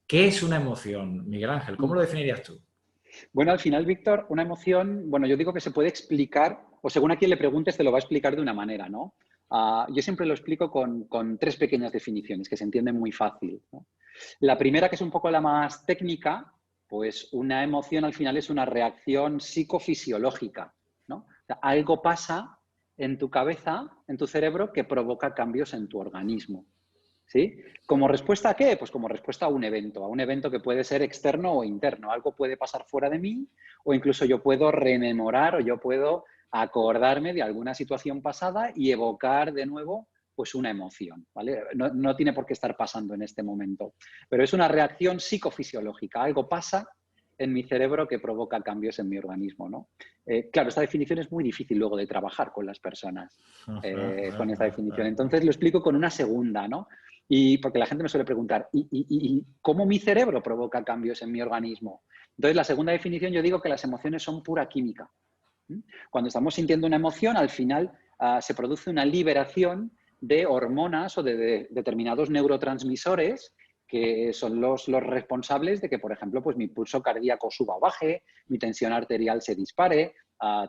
¿Qué es una emoción, Miguel Ángel? ¿Cómo lo definirías tú? Bueno, al final, Víctor, una emoción, bueno, yo digo que se puede explicar, o según a quien le preguntes, te lo va a explicar de una manera, ¿no? Yo siempre lo explico con tres pequeñas definiciones que se entienden muy fácil, ¿no? La primera, que es un poco la más técnica, pues una emoción al final es una reacción psicofisiológica, ¿no? O sea, algo pasa en tu cabeza, en tu cerebro, que provoca cambios en tu organismo. ¿Sí? ¿Como respuesta a qué? Pues como respuesta a un evento que puede ser externo o interno. Algo puede pasar fuera de mí o incluso yo puedo rememorar o yo puedo acordarme de alguna situación pasada y evocar de nuevo pues una emoción, ¿vale? No tiene por qué estar pasando en este momento, pero es una reacción psicofisiológica. Algo pasa en mi cerebro que provoca cambios en mi organismo, ¿no? Claro, esta definición es muy difícil luego de trabajar con las personas, con esta definición. Entonces lo explico con una segunda, ¿no? Y porque la gente me suele preguntar, ¿y cómo mi cerebro provoca cambios en mi organismo? Entonces, la segunda definición, yo digo que las emociones son pura química. Cuando estamos sintiendo una emoción, al final se produce una liberación de hormonas o de determinados neurotransmisores que son los responsables de que, por ejemplo, pues mi pulso cardíaco suba o baje, mi tensión arterial se dispare,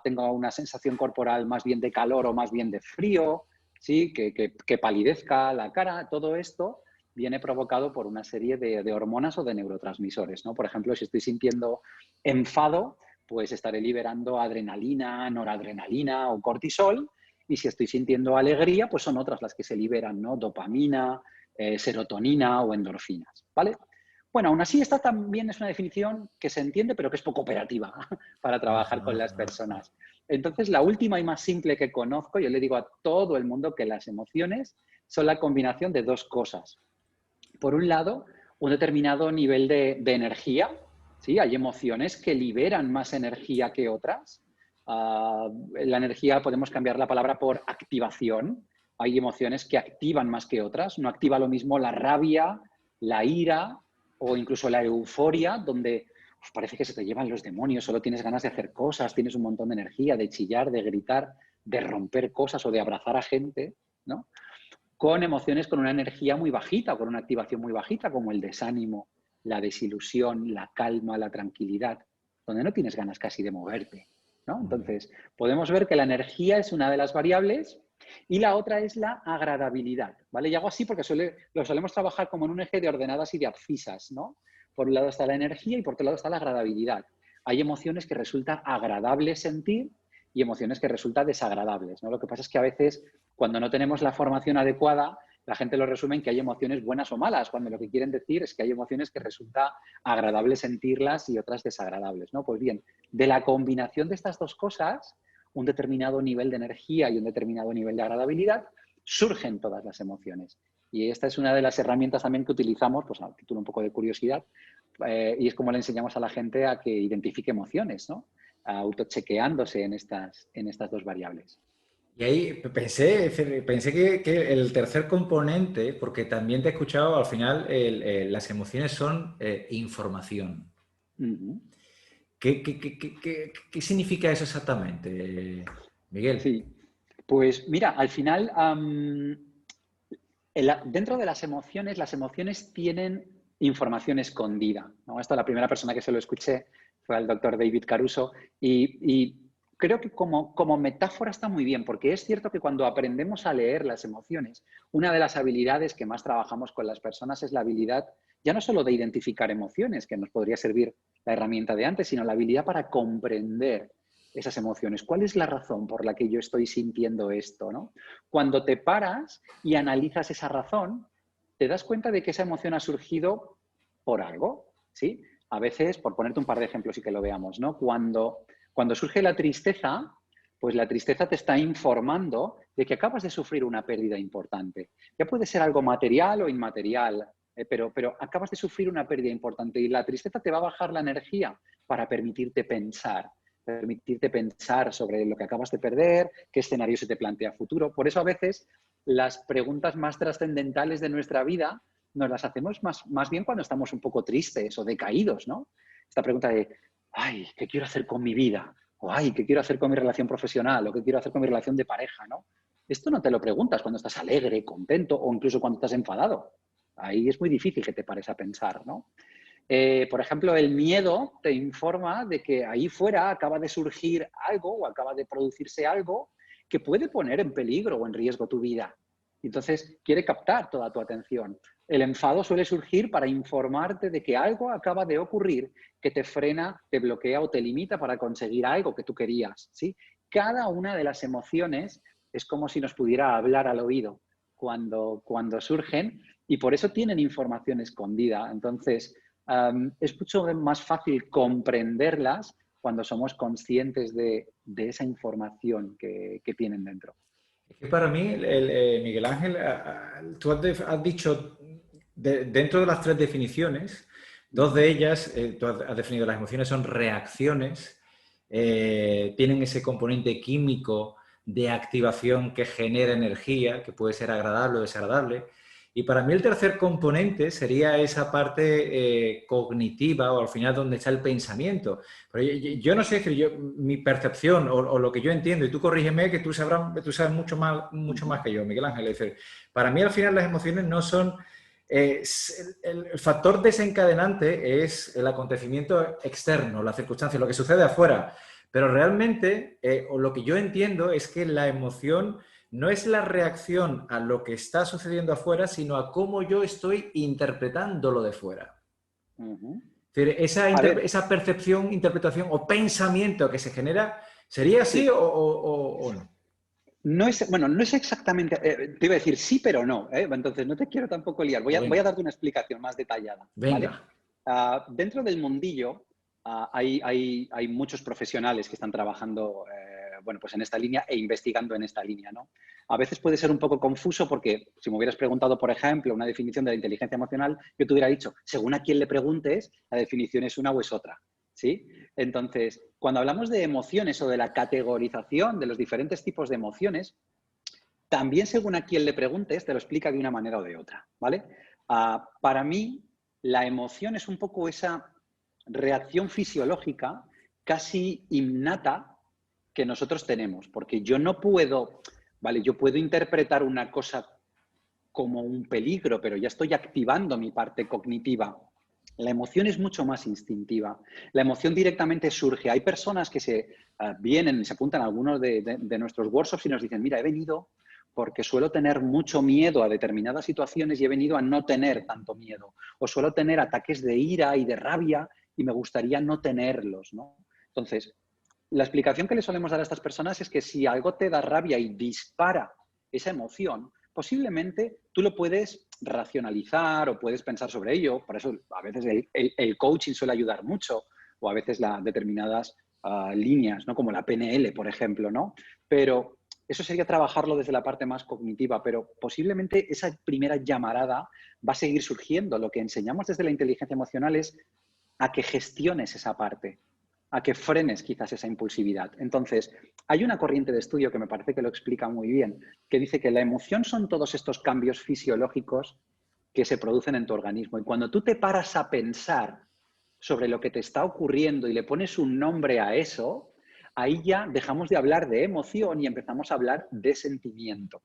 tenga una sensación corporal más bien de calor o más bien de frío, ¿sí? Que palidezca la cara. Todo esto viene provocado por una serie de hormonas o de neurotransmisores, ¿no? Por ejemplo, si estoy sintiendo enfado, pues estaré liberando adrenalina, noradrenalina o cortisol. Y si estoy sintiendo alegría, pues son otras las que se liberan, ¿no? Dopamina, serotonina o endorfinas, ¿vale? Bueno, aún así, esta también es una definición que se entiende, pero que es poco operativa para trabajar con las personas. Entonces, la última y más simple que conozco, yo le digo a todo el mundo que las emociones son la combinación de dos cosas. Por un lado, un determinado nivel de energía, ¿sí? Hay emociones que liberan más energía que otras. La energía podemos cambiar la palabra por activación. Hay emociones que activan más que otras. No activa lo mismo la rabia, la ira o incluso la euforia, donde parece que se te llevan los demonios, solo tienes ganas de hacer cosas, tienes un montón de energía, de chillar, de gritar, de romper cosas o de abrazar a gente, ¿no? Con emociones con una energía muy bajita, con una activación muy bajita, como el desánimo, la desilusión, la calma, la tranquilidad, donde no tienes ganas casi de moverte, ¿no? Entonces, podemos ver que la energía es una de las variables y la otra es la agradabilidad, ¿vale? Y hago así porque lo solemos trabajar como en un eje de ordenadas y de abscisas, ¿no? Por un lado está la energía y por otro lado está la agradabilidad. Hay emociones que resulta agradable sentir y emociones que resultan desagradables, ¿no? Lo que pasa es que a veces, cuando no tenemos la formación adecuada, la gente lo resume en que hay emociones buenas o malas, cuando lo que quieren decir es que hay emociones que resulta agradable sentirlas y otras desagradables, ¿no? Pues bien, de la combinación de estas dos cosas, un determinado nivel de energía y un determinado nivel de agradabilidad, surgen todas las emociones. Y esta es una de las herramientas también que utilizamos, pues a título un poco de curiosidad, y es como le enseñamos a la gente a que identifique emociones, ¿no? Autochequeándose en estas dos variables. Y ahí pensé que el tercer componente, porque también te he escuchado, al final las emociones son información. Uh -huh. ¿Qué significa eso exactamente, Miguel? Sí, pues mira, al final, dentro de las emociones tienen información escondida, ¿no? Esta, la primera persona que se lo escuché fue al doctor David Caruso y creo que como metáfora está muy bien, porque es cierto que cuando aprendemos a leer las emociones, una de las habilidades que más trabajamos con las personas es la habilidad ya no solo de identificar emociones, que nos podría servir la herramienta de antes, sino la habilidad para comprender esas emociones. ¿Cuál es la razón por la que yo estoy sintiendo esto, ¿no? Cuando te paras y analizas esa razón, te das cuenta de que esa emoción ha surgido por algo, ¿sí? A veces, por ponerte un par de ejemplos y que lo veamos, ¿no? Cuando surge la tristeza, pues la tristeza te está informando de que acabas de sufrir una pérdida importante. Ya puede ser algo material o inmaterial, pero acabas de sufrir una pérdida importante y la tristeza te va a bajar la energía para permitirte pensar sobre lo que acabas de perder, qué escenario se te plantea a futuro. Por eso a veces las preguntas más trascendentales de nuestra vida nos las hacemos más bien cuando estamos un poco tristes o decaídos, ¿no? Esta pregunta de, ay, ¿qué quiero hacer con mi vida? O, ay, ¿qué quiero hacer con mi relación profesional? O, ¿qué quiero hacer con mi relación de pareja? ¿No? Esto no te lo preguntas cuando estás alegre, contento o incluso cuando estás enfadado. ahí es muy difícil que te pares a pensar, ¿no? Por ejemplo, el miedo te informa de que ahí fuera acaba de surgir algo o acaba de producirse algo que puede poner en peligro o en riesgo tu vida. Entonces, quiere captar toda tu atención. El enfado suele surgir para informarte de que algo acaba de ocurrir que te frena, te bloquea o te limita para conseguir algo que tú querías, ¿sí? Cada una de las emociones es como si nos pudiera hablar al oído cuando surgen y por eso tienen información escondida. Entonces, es mucho más fácil comprenderlas cuando somos conscientes de esa información que tienen dentro. Es que para mí, Miguel Ángel, tú has dicho, dentro de las tres definiciones, dos de ellas, tú has definido las emociones son reacciones, tienen ese componente químico de activación que genera energía, que puede ser agradable o desagradable. Y para mí el tercer componente sería esa parte cognitiva o al final donde está el pensamiento. Pero yo no sé, mi percepción o lo que yo entiendo, y tú corrígeme que tú sabes mucho más que yo, Miguel Ángel. Es decir, para mí al final las emociones no son... el factor desencadenante es el acontecimiento externo, la circunstancia, lo que sucede afuera. Pero realmente, o lo que yo entiendo es que la emoción no es la reacción a lo que está sucediendo afuera, sino a cómo yo estoy interpretando lo de fuera. Uh-huh. Es decir, A ver, esa percepción, interpretación o pensamiento que se genera, ¿sería así sí. o no? No es, bueno, no es exactamente, te iba a decir sí, pero no, ¿eh? Entonces no te quiero tampoco liar. Pues Voy a venga, darte una explicación más detallada, ¿vale? venga. Dentro del mundillo hay muchos profesionales que están trabajando bueno, pues en esta línea e investigando en esta línea, ¿no? A veces puede ser un poco confuso porque si me hubieras preguntado, por ejemplo, una definición de la inteligencia emocional, yo te hubiera dicho, según a quién le preguntes, la definición es una o es otra, ¿sí? Entonces, cuando hablamos de emociones o de la categorización de los diferentes tipos de emociones, también según a quién le preguntes, te lo explica de una manera o de otra, ¿vale? Para mí, la emoción es un poco esa reacción fisiológica casi innata que nosotros tenemos, porque yo no puedo, ¿vale? Yo puedo interpretar una cosa como un peligro, pero ya estoy activando mi parte cognitiva. La emoción es mucho más instintiva. La emoción directamente surge. Hay personas que se vienen, se apuntan a algunos de nuestros workshops y nos dicen, mira, he venido porque suelo tener mucho miedo a determinadas situaciones y he venido a no tener tanto miedo. O suelo tener ataques de ira y de rabia y me gustaría no tenerlos, ¿no? Entonces, la explicación que le solemos dar a estas personas es que si algo te da rabia y dispara esa emoción, posiblemente tú lo puedes racionalizar o puedes pensar sobre ello. Por eso a veces el coaching suele ayudar mucho o a veces determinadas líneas, ¿no? Como la PNL, por ejemplo, ¿no? Pero eso sería trabajarlo desde la parte más cognitiva, pero posiblemente esa primera llamarada va a seguir surgiendo. Lo que enseñamos desde la inteligencia emocional es a que gestiones esa parte, a que frenes quizás esa impulsividad. Entonces, hay una corriente de estudio que me parece que lo explica muy bien, que dice que la emoción son todos estos cambios fisiológicos que se producen en tu organismo. Y cuando tú te paras a pensar sobre lo que te está ocurriendo y le pones un nombre a eso, ahí ya dejamos de hablar de emoción y empezamos a hablar de sentimiento,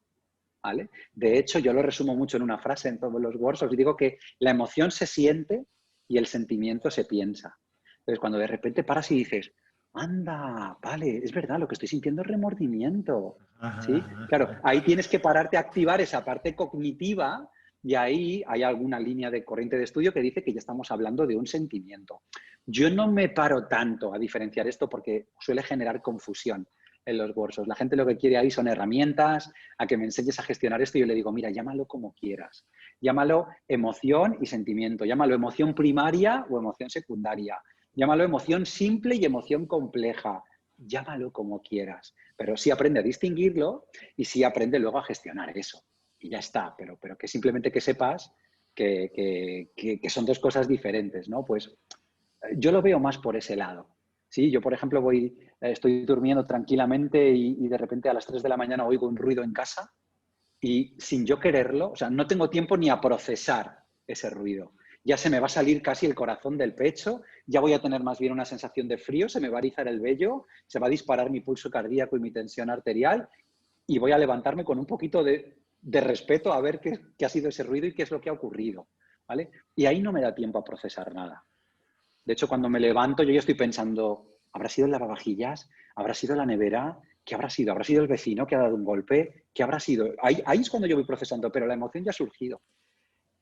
¿vale? De hecho, yo lo resumo mucho en una frase en todos los workshops y digo que la emoción se siente y el sentimiento se piensa. Entonces, cuando de repente paras y dices, anda, vale, es verdad, lo que estoy sintiendo es remordimiento, Ajá, ¿sí? ajá, Claro, ajá. ahí tienes que pararte a activar esa parte cognitiva y ahí hay alguna línea de corriente de estudio que dice que ya estamos hablando de un sentimiento. Yo no me paro tanto a diferenciar esto porque suele generar confusión en los workshops. La gente lo que quiere ahí son herramientas, a que me enseñes a gestionar esto y yo le digo, mira, llámalo como quieras. Llámalo emoción y sentimiento. Llámalo emoción primaria o emoción secundaria. Llámalo emoción simple y emoción compleja. Llámalo como quieras. Pero sí aprende a distinguirlo y sí aprende luego a gestionar eso. Y ya está. Pero que simplemente que sepas que son dos cosas diferentes, ¿no? Pues yo lo veo más por ese lado. Sí, yo, por ejemplo, estoy durmiendo tranquilamente y de repente a las 3 de la mañana oigo un ruido en casa y sin yo quererlo, o sea, no tengo tiempo ni a procesar ese ruido. Ya se me va a salir casi el corazón del pecho, ya voy a tener más bien una sensación de frío, se me va a erizar el vello, se va a disparar mi pulso cardíaco y mi tensión arterial y voy a levantarme con un poquito de respeto a ver qué ha sido ese ruido y qué es lo que ha ocurrido, ¿vale? Y ahí no me da tiempo a procesar nada. De hecho, cuando me levanto, yo ya estoy pensando, ¿habrá sido el lavavajillas? ¿Habrá sido la nevera? ¿Qué habrá sido? ¿Habrá sido el vecino que ha dado un golpe? ¿Qué habrá sido? Ahí es cuando yo voy procesando, pero la emoción ya ha surgido.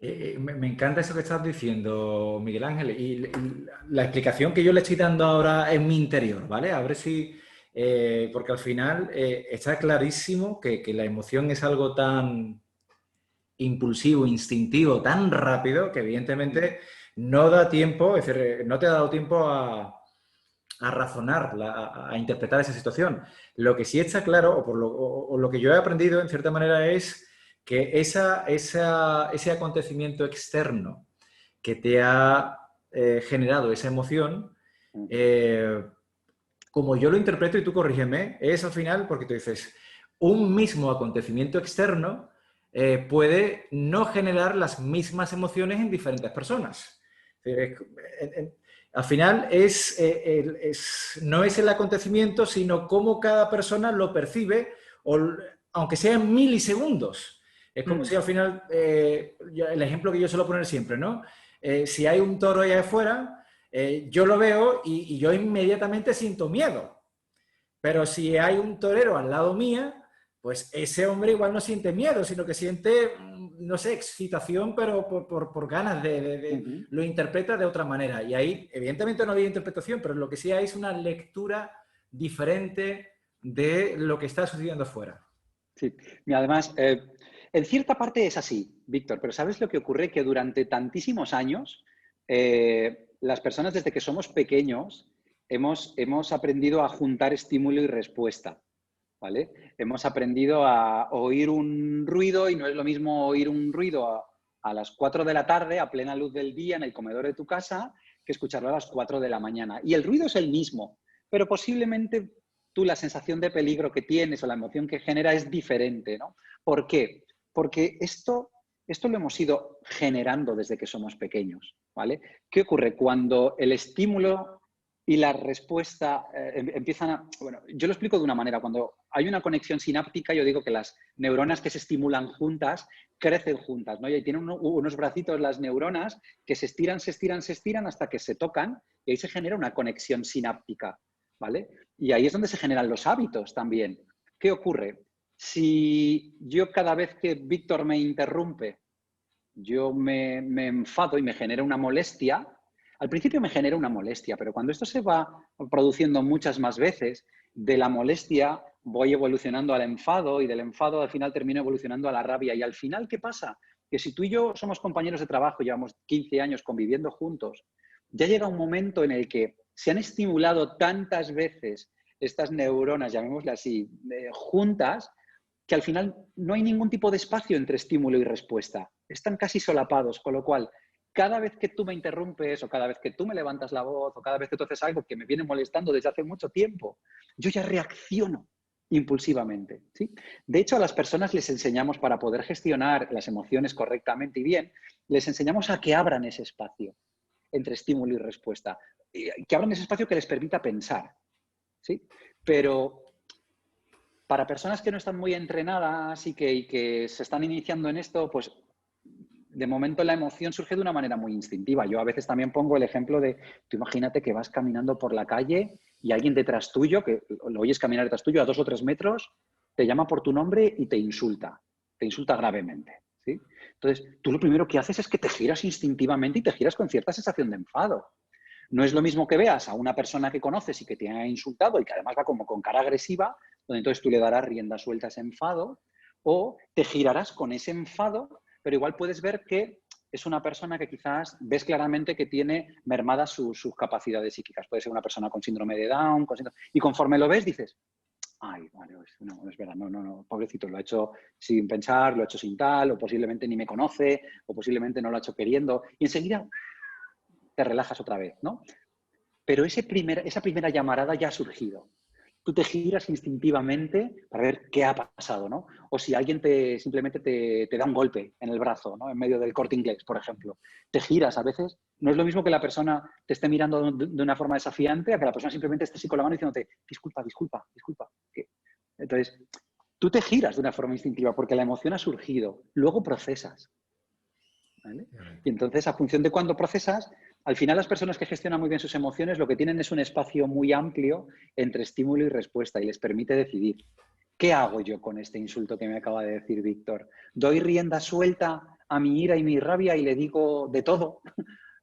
Me encanta eso que estás diciendo, Miguel Ángel, y la explicación que yo le estoy dando ahora en mi interior, ¿vale? A ver si, porque al final está clarísimo que la emoción es algo tan impulsivo, instintivo, tan rápido, que evidentemente no da tiempo, es decir, no te ha dado tiempo a razonar, a interpretar esa situación. Lo que sí está claro, o lo que yo he aprendido en cierta manera, es que ese acontecimiento externo que te ha generado esa emoción, como yo lo interpreto, y tú corrígeme, es al final porque tú dices, un mismo acontecimiento externo puede no generar las mismas emociones en diferentes personas. Al final no es el acontecimiento, sino cómo cada persona lo percibe, aunque sea en milisegundos. Es como si al final, el ejemplo que yo suelo poner siempre, ¿no? Si hay un toro allá afuera, yo lo veo y yo inmediatamente siento miedo. Pero si hay un torero al lado mía, pues ese hombre igual no siente miedo, sino que siente, no sé, excitación, pero por ganas lo interpreta de otra manera. Y ahí, evidentemente, no había interpretación, pero lo que sí hay es una lectura diferente de lo que está sucediendo afuera. Sí, y además, en cierta parte es así, Víctor, pero ¿sabes lo que ocurre? Que durante tantísimos años, las personas desde que somos pequeños hemos aprendido a juntar estímulo y respuesta, ¿vale? Hemos aprendido a oír un ruido y no es lo mismo oír un ruido a las 4 de la tarde, a plena luz del día, en el comedor de tu casa, que escucharlo a las 4 de la mañana. Y el ruido es el mismo, pero posiblemente tú la sensación de peligro que tienes o la emoción que genera es diferente, ¿no? ¿Por qué? Porque esto lo hemos ido generando desde que somos pequeños, ¿vale? ¿Qué ocurre? Cuando el estímulo y la respuesta empiezan a... Bueno, yo lo explico de una manera. Cuando hay una conexión sináptica, yo digo que las neuronas que se estimulan juntas crecen juntas, ¿no? Y ahí tienen unos bracitos las neuronas que se estiran, se estiran, se estiran hasta que se tocan y ahí se genera una conexión sináptica, ¿vale? Y ahí es donde se generan los hábitos también. ¿Qué ocurre? Si yo cada vez que Víctor me interrumpe, yo me enfado y me genera una molestia, al principio me genera una molestia, pero cuando esto se va produciendo muchas más veces, de la molestia voy evolucionando al enfado y del enfado al final termino evolucionando a la rabia. Y al final, ¿qué pasa? Que si tú y yo somos compañeros de trabajo, llevamos 15 años conviviendo juntos, ya llega un momento en el que se han estimulado tantas veces estas neuronas, llamémosle así, juntas, que al final no hay ningún tipo de espacio entre estímulo y respuesta. Están casi solapados, con lo cual, cada vez que tú me interrumpes o cada vez que tú me levantas la voz o cada vez que tú haces algo que me viene molestando desde hace mucho tiempo, yo ya reacciono impulsivamente, ¿sí? De hecho, a las personas les enseñamos, para poder gestionar las emociones correctamente y bien, les enseñamos a que abran ese espacio entre estímulo y respuesta, que abran ese espacio que les permita pensar, ¿sí? Pero para personas que no están muy entrenadas y que se están iniciando en esto, pues de momento la emoción surge de una manera muy instintiva. Yo a veces también pongo el ejemplo de, tú imagínate que vas caminando por la calle y alguien detrás tuyo, que lo oyes caminar detrás tuyo a 2 o 3 metros, te llama por tu nombre y te insulta gravemente, ¿sí? Entonces, tú lo primero que haces es que te giras instintivamente y te giras con cierta sensación de enfado. No es lo mismo que veas a una persona que conoces y que te ha insultado y que además va como con cara agresiva, donde entonces tú le darás rienda suelta a ese enfado, o te girarás con ese enfado, pero igual puedes ver que es una persona que quizás ves claramente que tiene mermadas sus capacidades psíquicas. Puede ser una persona con síndrome de Down, y conforme lo ves dices, ay, vale, no, es verdad, no, pobrecito, lo ha hecho sin pensar, lo ha hecho sin tal, o posiblemente ni me conoce, o posiblemente no lo ha hecho queriendo, y enseguida te relajas otra vez, ¿no? Pero esa primera llamarada ya ha surgido. Tú te giras instintivamente para ver qué ha pasado, ¿no? O si alguien simplemente te da un golpe en el brazo, ¿no? En medio del Corte Inglés, por ejemplo. Te giras a veces. No es lo mismo que la persona te esté mirando de una forma desafiante a que la persona simplemente esté así con la mano diciéndote, disculpa. Entonces, tú te giras de una forma instintiva porque la emoción ha surgido, luego procesas, ¿vale? Y entonces, a función de cuándo procesas, al final las personas que gestionan muy bien sus emociones lo que tienen es un espacio muy amplio entre estímulo y respuesta y les permite decidir. ¿Qué hago yo con este insulto que me acaba de decir Víctor? ¿Doy rienda suelta a mi ira y mi rabia y le digo de todo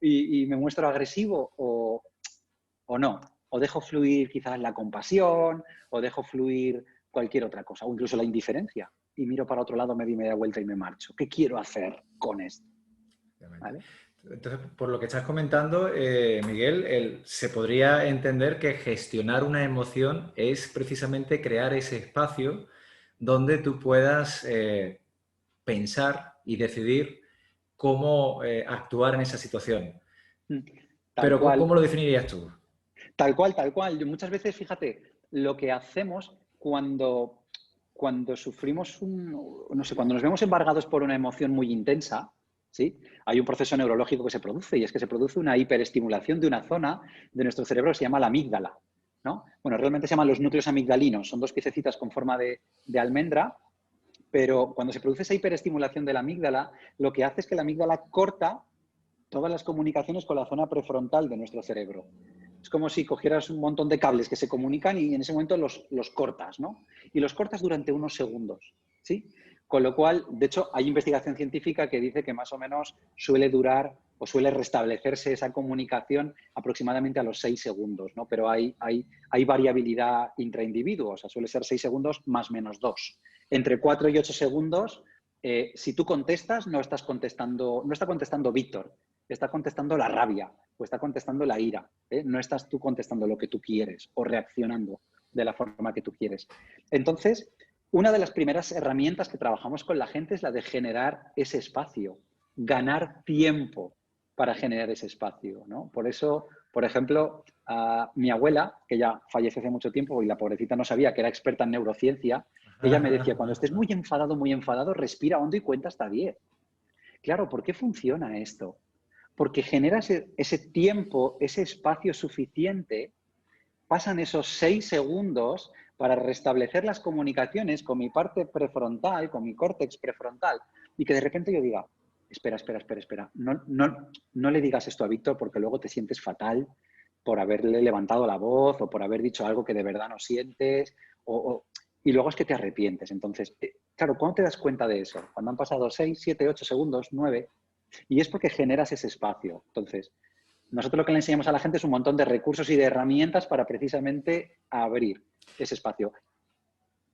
y me muestro agresivo o no? ¿O dejo fluir quizás la compasión o dejo fluir cualquier otra cosa? O incluso la indiferencia. Y miro para otro lado, me doy media vuelta y me marcho. ¿Qué quiero hacer con esto? ¿Vale? Entonces, por lo que estás comentando, Miguel, se podría entender que gestionar una emoción es precisamente crear ese espacio donde tú puedas pensar y decidir cómo actuar en esa situación. Tal Pero cual. ¿cómo lo definirías tú? Tal cual, tal cual. Yo muchas veces, fíjate, lo que hacemos cuando sufrimos no sé, cuando nos vemos embargados por una emoción muy intensa, ¿sí? Hay un proceso neurológico que se produce y es que se produce una hiperestimulación de una zona de nuestro cerebro que se llama la amígdala, ¿no? Bueno, realmente se llaman los núcleos amigdalinos, son dos piececitas con forma de almendra, pero cuando se produce esa hiperestimulación de la amígdala, lo que hace es que la amígdala corta todas las comunicaciones con la zona prefrontal de nuestro cerebro. Es como si cogieras un montón de cables que se comunican y en ese momento los cortas, ¿no? Y los cortas durante unos segundos, ¿sí? Con lo cual, de hecho, hay investigación científica que dice que más o menos suele durar o suele restablecerse esa comunicación aproximadamente a los 6 segundos, ¿no? Pero hay variabilidad intraindividuo, o sea, suele ser 6 segundos más menos 2. Entre 4 y 8 segundos, si tú contestas, no está contestando Víctor, está contestando la rabia o está contestando la ira. No estás tú contestando lo que tú quieres o reaccionando de la forma que tú quieres. Entonces, una de las primeras herramientas que trabajamos con la gente es la de generar ese espacio, ganar tiempo para generar ese espacio, ¿no? Por eso, por ejemplo, mi abuela, que ya falleció hace mucho tiempo y la pobrecita no sabía que era experta en neurociencia, ella me decía, cuando estés muy enfadado, respira hondo y cuenta hasta 10. Claro, ¿por qué funciona esto? Porque generas ese tiempo, ese espacio suficiente, pasan esos 6 segundos para restablecer las comunicaciones con mi parte prefrontal, con mi córtex prefrontal, y que de repente yo diga, espera, no le digas esto a Víctor porque luego te sientes fatal por haberle levantado la voz o por haber dicho algo que de verdad no sientes, y luego es que te arrepientes. Entonces, claro, ¿cuándo te das cuenta de eso? Cuando han pasado 6, 7, 8 segundos, 9, y es porque generas ese espacio. Entonces, nosotros lo que le enseñamos a la gente es un montón de recursos y de herramientas para precisamente abrir ese espacio.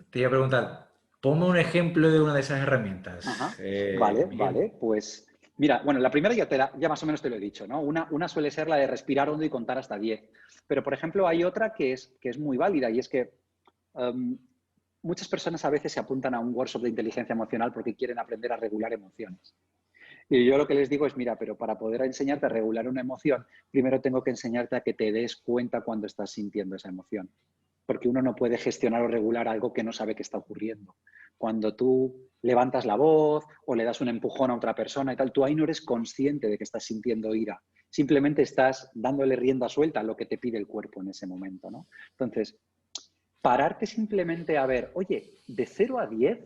Te iba a preguntar, ponme un ejemplo de una de esas herramientas, Ajá. Vale, Miguel. pues mira, bueno, la primera ya más o menos te lo he dicho, ¿no? Una suele ser la de respirar hondo y contar hasta 10. Pero, por ejemplo, hay otra que es muy válida y es que muchas personas a veces se apuntan a un workshop de inteligencia emocional porque quieren aprender a regular emociones. Y yo lo que les digo es, mira, pero para poder enseñarte a regular una emoción, primero tengo que enseñarte a que te des cuenta cuando estás sintiendo esa emoción. Porque uno no puede gestionar o regular algo que no sabe que está ocurriendo. Cuando tú levantas la voz o le das un empujón a otra persona y tal, tú ahí no eres consciente de que estás sintiendo ira. Simplemente estás dándole rienda suelta a lo que te pide el cuerpo en ese momento, ¿no? Entonces, pararte simplemente a ver, oye, de 0 a 10,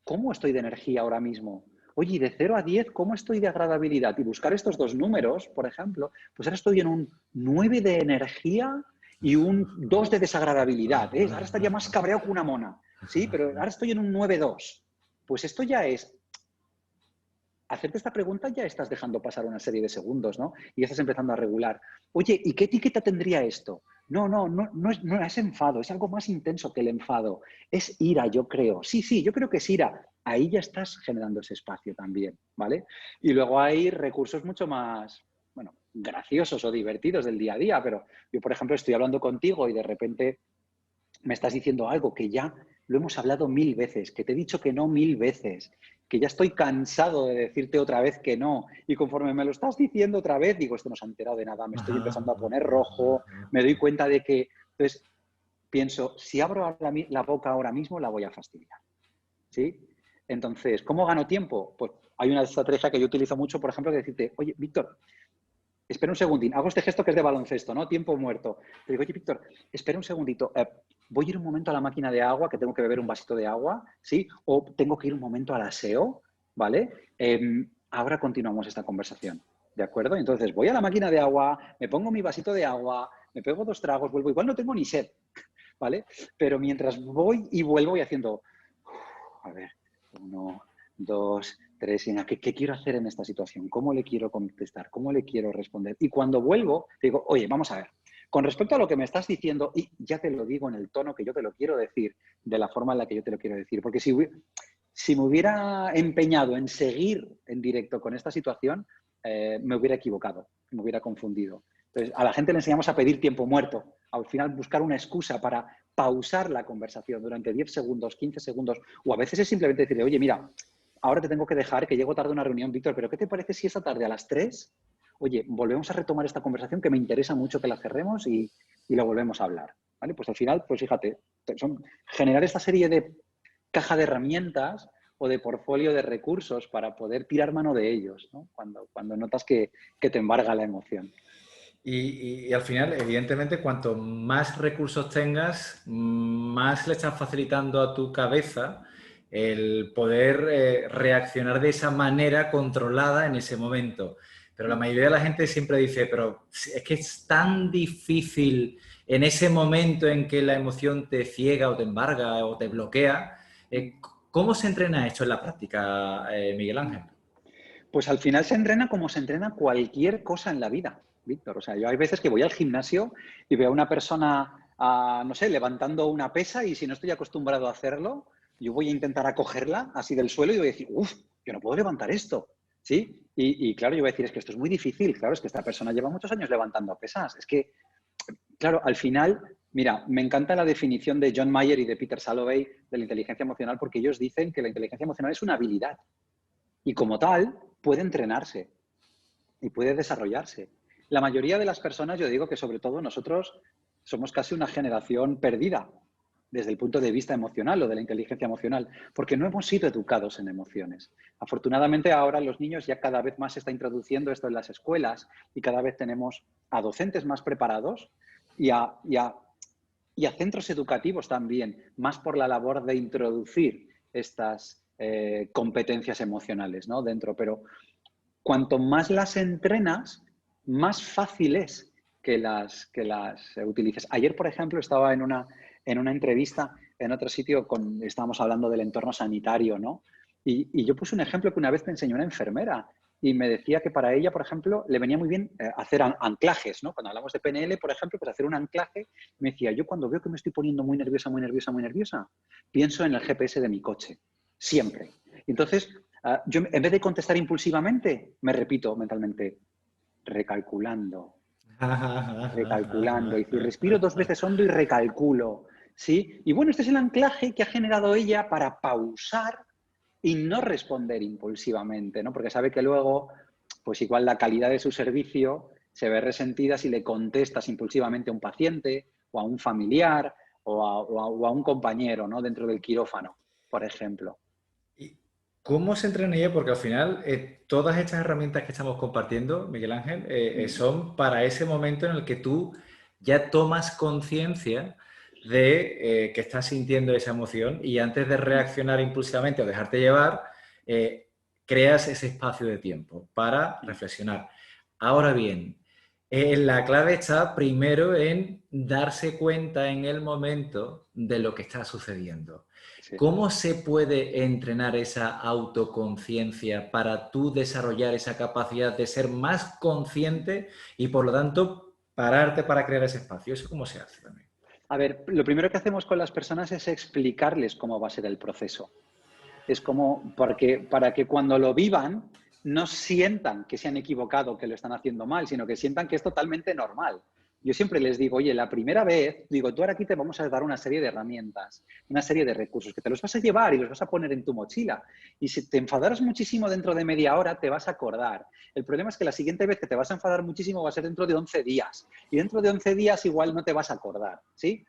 ¿cómo estoy de energía ahora mismo? Oye, y de 0 a 10, ¿cómo estoy de agradabilidad? Y buscar estos dos números, por ejemplo, pues ahora estoy en un 9 de energía y un 2 de desagradabilidad. Ahora estaría más cabreado que una mona, ¿sí? Pero ahora estoy en un 9,2. Pues esto ya es... Hacerte esta pregunta ya estás dejando pasar una serie de segundos, ¿no? Y ya estás empezando a regular. Oye, ¿y qué etiqueta tendría esto? No es enfado, es algo más intenso que el enfado. Es ira, yo creo. Sí, yo creo que es ira. Ahí ya estás generando ese espacio también, ¿vale? Y luego hay recursos mucho más, bueno, graciosos o divertidos del día a día, pero yo, por ejemplo, estoy hablando contigo y de repente me estás diciendo algo que ya lo hemos hablado 1000 veces, que te he dicho que no 1000 veces, que ya estoy cansado de decirte otra vez que no. Y conforme me lo estás diciendo otra vez, digo, esto no se ha enterado de nada, me estoy empezando a poner rojo, me doy cuenta de que... Entonces, pienso, si abro la boca ahora mismo, la voy a fastidiar. ¿Sí? Entonces, ¿cómo gano tiempo? Pues hay una estrategia que yo utilizo mucho, por ejemplo, que decirte, oye, Víctor, espera un segundín, hago este gesto que es de baloncesto, ¿no? Tiempo muerto. Te digo, oye, Víctor, espera un segundito, voy a ir un momento a la máquina de agua, que tengo que beber un vasito de agua, ¿sí? O tengo que ir un momento al aseo, ¿vale? Ahora continuamos esta conversación, ¿de acuerdo? Entonces voy a la máquina de agua, me pongo mi vasito de agua, me pego 2 tragos, vuelvo, igual no tengo ni sed, ¿vale? Pero mientras voy y vuelvo voy haciendo, a ver, 1, 2, 3, venga, ¿qué quiero hacer en esta situación? ¿Cómo le quiero contestar? ¿Cómo le quiero responder? Y cuando vuelvo, digo, oye, vamos a ver, con respecto a lo que me estás diciendo, y ya te lo digo en el tono que yo te lo quiero decir, de la forma en la que yo te lo quiero decir, porque si me hubiera empeñado en seguir en directo con esta situación, me hubiera equivocado, me hubiera confundido. Entonces, a la gente le enseñamos a pedir tiempo muerto, al final buscar una excusa para pausar la conversación durante 10 segundos, 15 segundos, o a veces es simplemente decirle, oye, mira, ahora te tengo que dejar, que llego tarde a una reunión, Víctor, pero ¿qué te parece si esta tarde a las 3, oye, volvemos a retomar esta conversación que me interesa mucho que la cerremos y lo volvemos a hablar? ¿Vale? Pues al final, pues fíjate, generar esta serie de caja de herramientas o de portfolio de recursos para poder tirar mano de ellos, ¿no? Cuando notas que te embarga la emoción. Y al final, evidentemente, cuanto más recursos tengas, más le estás facilitando a tu cabeza el poder reaccionar de esa manera controlada en ese momento. Pero la mayoría de la gente siempre dice, pero es que es tan difícil en ese momento en que la emoción te ciega o te embarga o te bloquea. ¿Cómo se entrena esto en la práctica, Miguel Ángel? Pues al final se entrena como se entrena cualquier cosa en la vida, Víctor. O sea, yo hay veces que voy al gimnasio y veo a una persona, no sé, levantando una pesa y si no estoy acostumbrado a hacerlo, yo voy a intentar acogerla así del suelo y voy a decir, uff, yo no puedo levantar esto, ¿sí? Y claro, yo voy a decir, es que esto es muy difícil. Claro, es que esta persona lleva muchos años levantando pesas. Es que, claro, al final, mira, me encanta la definición de John Mayer y de Peter Salovey de la inteligencia emocional porque ellos dicen que la inteligencia emocional es una habilidad. Y como tal, puede entrenarse y puede desarrollarse. La mayoría de las personas, yo digo que sobre todo nosotros somos casi una generación perdida desde el punto de vista emocional o de la inteligencia emocional, porque no hemos sido educados en emociones. Afortunadamente ahora los niños ya cada vez más se está introduciendo esto en las escuelas y cada vez tenemos a docentes más preparados y a centros educativos también, más por la labor de introducir estas competencias emocionales, ¿no? Dentro, pero cuanto más las entrenas, más fácil es que las utilices. Ayer, por ejemplo, estaba en una entrevista en otro sitio, estábamos hablando del entorno sanitario, ¿no? Y yo puse un ejemplo que una vez me enseñó una enfermera y me decía que para ella, por ejemplo, le venía muy bien hacer anclajes, ¿no? Cuando hablamos de PNL, por ejemplo, pues hacer un anclaje, me decía, yo cuando veo que me estoy poniendo muy nerviosa, muy nerviosa, muy nerviosa, pienso en el GPS de mi coche, siempre. Entonces, yo en vez de contestar impulsivamente, me repito mentalmente, recalculando, recalculando. Y respiro 2 veces hondo y recalculo, ¿sí? Y bueno, este es el anclaje que ha generado ella para pausar y no responder impulsivamente, ¿no? Porque sabe que luego, pues igual la calidad de su servicio se ve resentida si le contestas impulsivamente a un paciente o a un familiar o a un compañero, ¿no? Dentro del quirófano, por ejemplo. ¿Cómo se entrena ella? Porque al final todas estas herramientas que estamos compartiendo, Miguel Ángel, son para ese momento en el que tú ya tomas conciencia de que estás sintiendo esa emoción y antes de reaccionar impulsivamente o dejarte llevar, creas ese espacio de tiempo para reflexionar. Ahora bien, la clave está primero en darse cuenta en el momento de lo que está sucediendo. Sí. ¿Cómo se puede entrenar esa autoconciencia para tú desarrollar esa capacidad de ser más consciente y, por lo tanto, pararte para crear ese espacio? ¿Eso cómo se hace también? A ver, lo primero que hacemos con las personas es explicarles cómo va a ser el proceso. Es como para que cuando lo vivan no sientan que se han equivocado, que lo están haciendo mal, sino que sientan que es totalmente normal. Yo siempre les digo, oye, la primera vez, digo, tú ahora aquí te vamos a dar una serie de herramientas, una serie de recursos que te los vas a llevar y los vas a poner en tu mochila. Y si te enfadaras muchísimo dentro de media hora, te vas a acordar. El problema es que la siguiente vez que te vas a enfadar muchísimo va a ser dentro de 11 días. Y dentro de 11 días igual no te vas a acordar, ¿sí?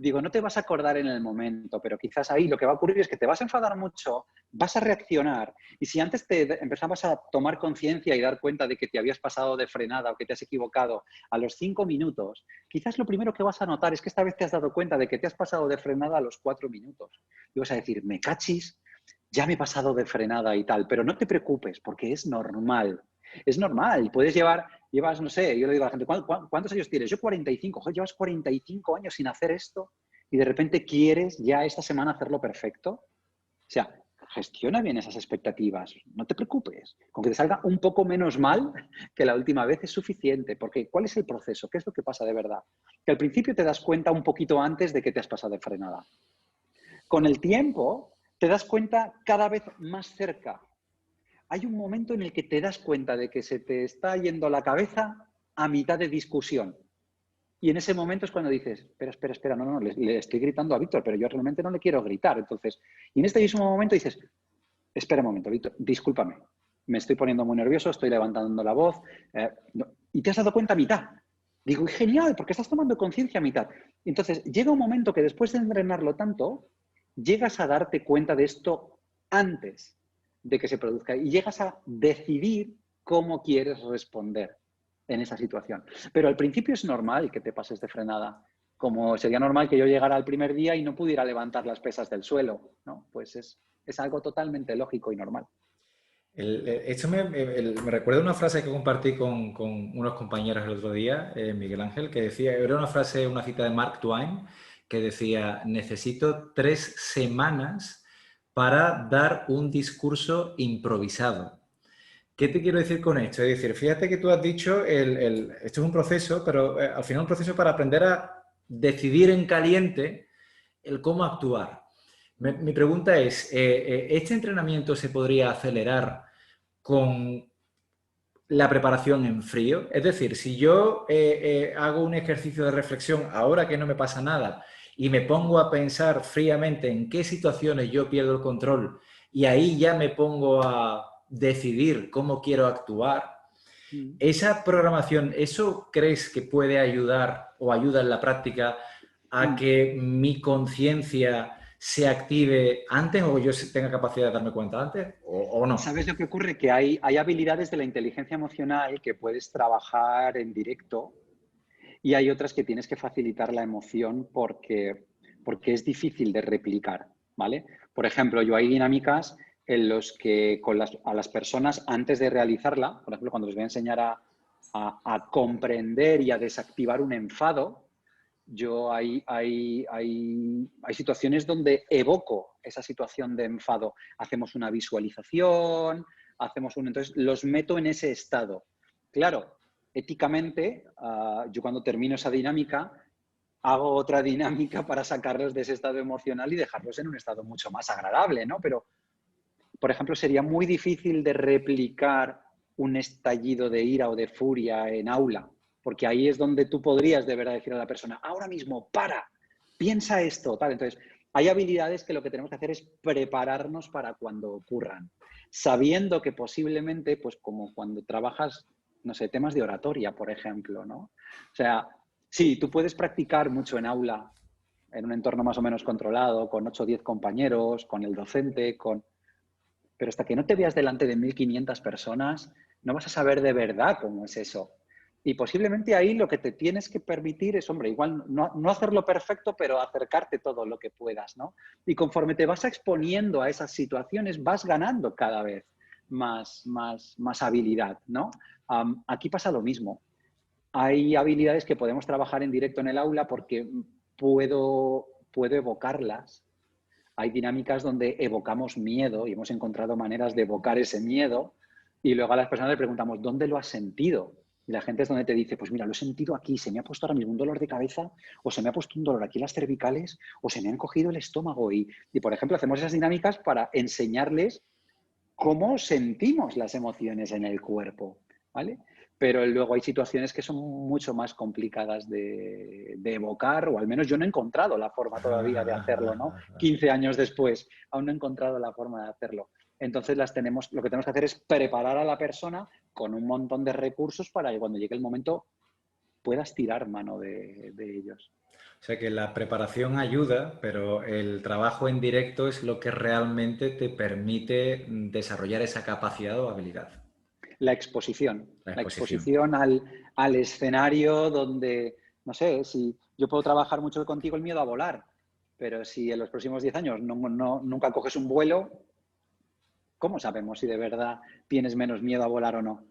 Digo, no te vas a acordar en el momento, pero quizás ahí lo que va a ocurrir es que te vas a enfadar mucho, vas a reaccionar, y si antes te empezabas a tomar conciencia y dar cuenta de que te habías pasado de frenada o que te has equivocado a los 5 minutos, quizás lo primero que vas a notar es que esta vez te has dado cuenta de que te has pasado de frenada a los 4 minutos. Y vas a decir, me cachis, ya me he pasado de frenada y tal, pero no te preocupes porque es normal. Es normal, llevas, no sé, yo le digo a la gente, ¿cuántos años tienes? Yo 45, joder, llevas 45 años sin hacer esto y de repente quieres ya esta semana hacerlo perfecto. O sea, gestiona bien esas expectativas, no te preocupes. Con que te salga un poco menos mal que la última vez es suficiente, porque ¿cuál es el proceso? ¿Qué es lo que pasa de verdad? Que al principio te das cuenta un poquito antes de que te has pasado de frenada. Con el tiempo te das cuenta cada vez más cerca. Hay un momento en el que te das cuenta de que se te está yendo la cabeza a mitad de discusión. Y en ese momento es cuando dices, espera, no, le estoy gritando a Víctor, pero yo realmente no le quiero gritar. Entonces, y en este mismo momento dices, espera un momento, Víctor, discúlpame, me estoy poniendo muy nervioso, estoy levantando la voz, no. Y te has dado cuenta a mitad. Digo, genial, porque estás tomando conciencia a mitad. Entonces, llega un momento que después de entrenarlo tanto, llegas a darte cuenta de esto antes de que se produzca y llegas a decidir cómo quieres responder en esa situación. Pero al principio es normal que te pases de frenada, como sería normal que yo llegara al primer día y no pudiera levantar las pesas del suelo, ¿no? Pues es algo totalmente lógico y normal. Esto me recuerda una frase que compartí con unos compañeros el otro día, Miguel Ángel, que decía, era una frase, una cita de Mark Twain, que decía, necesito 3 semanas para dar un discurso improvisado. ¿Qué te quiero decir con esto? Es decir, fíjate que tú has dicho, esto es un proceso, pero al final es un proceso para aprender a decidir en caliente el cómo actuar. Mi pregunta es, ¿este entrenamiento se podría acelerar con la preparación en frío? Es decir, si yo hago un ejercicio de reflexión ahora que no me pasa nada y me pongo a pensar fríamente en qué situaciones yo pierdo el control y ahí ya me pongo a decidir cómo quiero actuar, esa programación, ¿eso crees que puede ayudar o ayuda en la práctica a que mi conciencia se active antes o yo tenga capacidad de darme cuenta antes o no? ¿Sabes lo que ocurre? Que hay habilidades de la inteligencia emocional que puedes trabajar en directo y hay otras que tienes que facilitar la emoción porque es difícil de replicar, ¿vale? Por ejemplo, yo hay dinámicas en los que a las personas antes de realizarla, por ejemplo, cuando les voy a enseñar a comprender y a desactivar un enfado, yo hay situaciones donde evoco esa situación de enfado. Hacemos una visualización, entonces los meto en ese estado. Claro, éticamente, yo cuando termino esa dinámica, hago otra dinámica para sacarlos de ese estado emocional y dejarlos en un estado mucho más agradable, ¿no? Pero, por ejemplo, sería muy difícil de replicar un estallido de ira o de furia en aula, porque ahí es donde tú podrías de verdad decir a la persona, ahora mismo, para, piensa esto, tal. Entonces, hay habilidades que lo que tenemos que hacer es prepararnos para cuando ocurran, sabiendo que posiblemente, pues como cuando trabajas, no sé, temas de oratoria, por ejemplo, ¿no? O sea, sí, tú puedes practicar mucho en aula, en un entorno más o menos controlado, con 8 o 10 compañeros, con el docente, pero hasta que no te veas delante de 1.500 personas, no vas a saber de verdad cómo es eso. Y posiblemente ahí lo que te tienes que permitir es, hombre, igual no hacerlo perfecto, pero acercarte todo lo que puedas, ¿no? Y conforme te vas exponiendo a esas situaciones, vas ganando cada vez más habilidad, ¿no? Aquí pasa lo mismo. Hay habilidades que podemos trabajar en directo en el aula porque puedo evocarlas. Hay dinámicas donde evocamos miedo y hemos encontrado maneras de evocar ese miedo y luego a las personas le preguntamos, ¿dónde lo has sentido? Y la gente es donde te dice, pues mira, lo he sentido aquí, se me ha puesto ahora mismo un dolor de cabeza o se me ha puesto un dolor aquí en las cervicales o se me han cogido el estómago. Y por ejemplo, hacemos esas dinámicas para enseñarles cómo sentimos las emociones en el cuerpo, ¿vale? Pero luego hay situaciones que son mucho más complicadas de evocar, o al menos yo no he encontrado la forma todavía de hacerlo, ¿no? 15 años después, aún no he encontrado la forma de hacerlo. Entonces lo que tenemos que hacer es preparar a la persona con un montón de recursos para que cuando llegue el momento puedas tirar mano de ellos. O sea que la preparación ayuda, pero el trabajo en directo es lo que realmente te permite desarrollar esa capacidad o habilidad. La exposición. La La exposición. exposición al escenario donde, no sé, si yo puedo trabajar mucho contigo el miedo a volar, pero si en los próximos 10 años nunca coges un vuelo, ¿cómo sabemos si de verdad tienes menos miedo a volar o no?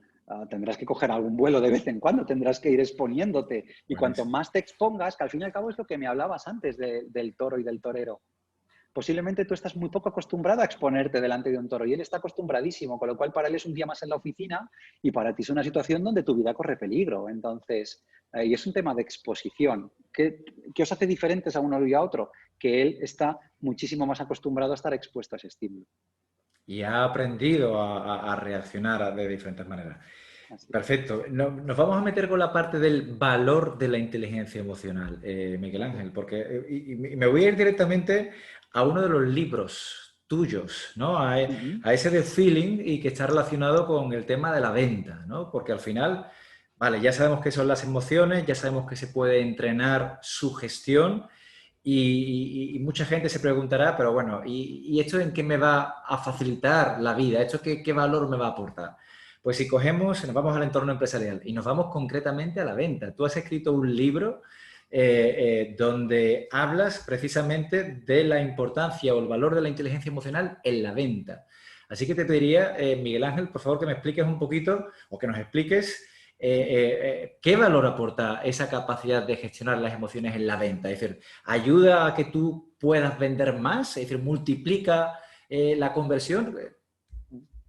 Tendrás que coger algún vuelo de vez en cuando, tendrás que ir exponiéndote. Y cuanto Buenísimo. más te expongas, que al fin y al cabo es lo que me hablabas antes del toro y del torero. Posiblemente tú estás muy poco acostumbrado a exponerte delante de un toro y él está acostumbradísimo, con lo cual para él es un día más en la oficina y para ti es una situación donde tu vida corre peligro. Entonces, y es un tema de exposición. ¿Qué os hace diferentes a uno y a otro? Que él está muchísimo más acostumbrado a estar expuesto a ese estímulo. Y ha aprendido a reaccionar de diferentes maneras. Así es. Perfecto. Nos vamos a meter con la parte del valor de la inteligencia emocional, Miguel Vale. Ángel, porque y me voy a ir directamente a uno de los libros tuyos, ¿no? Ujú. A ese de feeling y que está relacionado con el tema de la venta, ¿no? Porque al final, vale, ya sabemos qué son las emociones, ya sabemos que se puede entrenar su gestión. Y mucha gente se preguntará, pero bueno, ¿y esto en qué me va a facilitar la vida? ¿Esto qué valor me va a aportar? Pues si cogemos, nos vamos al entorno empresarial y nos vamos concretamente a la venta. Tú has escrito un libro donde hablas precisamente de la importancia o el valor de la inteligencia emocional en la venta. Así que te pediría, Miguel Ángel, por favor, que me expliques un poquito o que nos expliques ¿qué valor aporta esa capacidad de gestionar las emociones en la venta? Es decir, ¿ayuda a que tú puedas vender más? Es decir, ¿multiplica la conversión?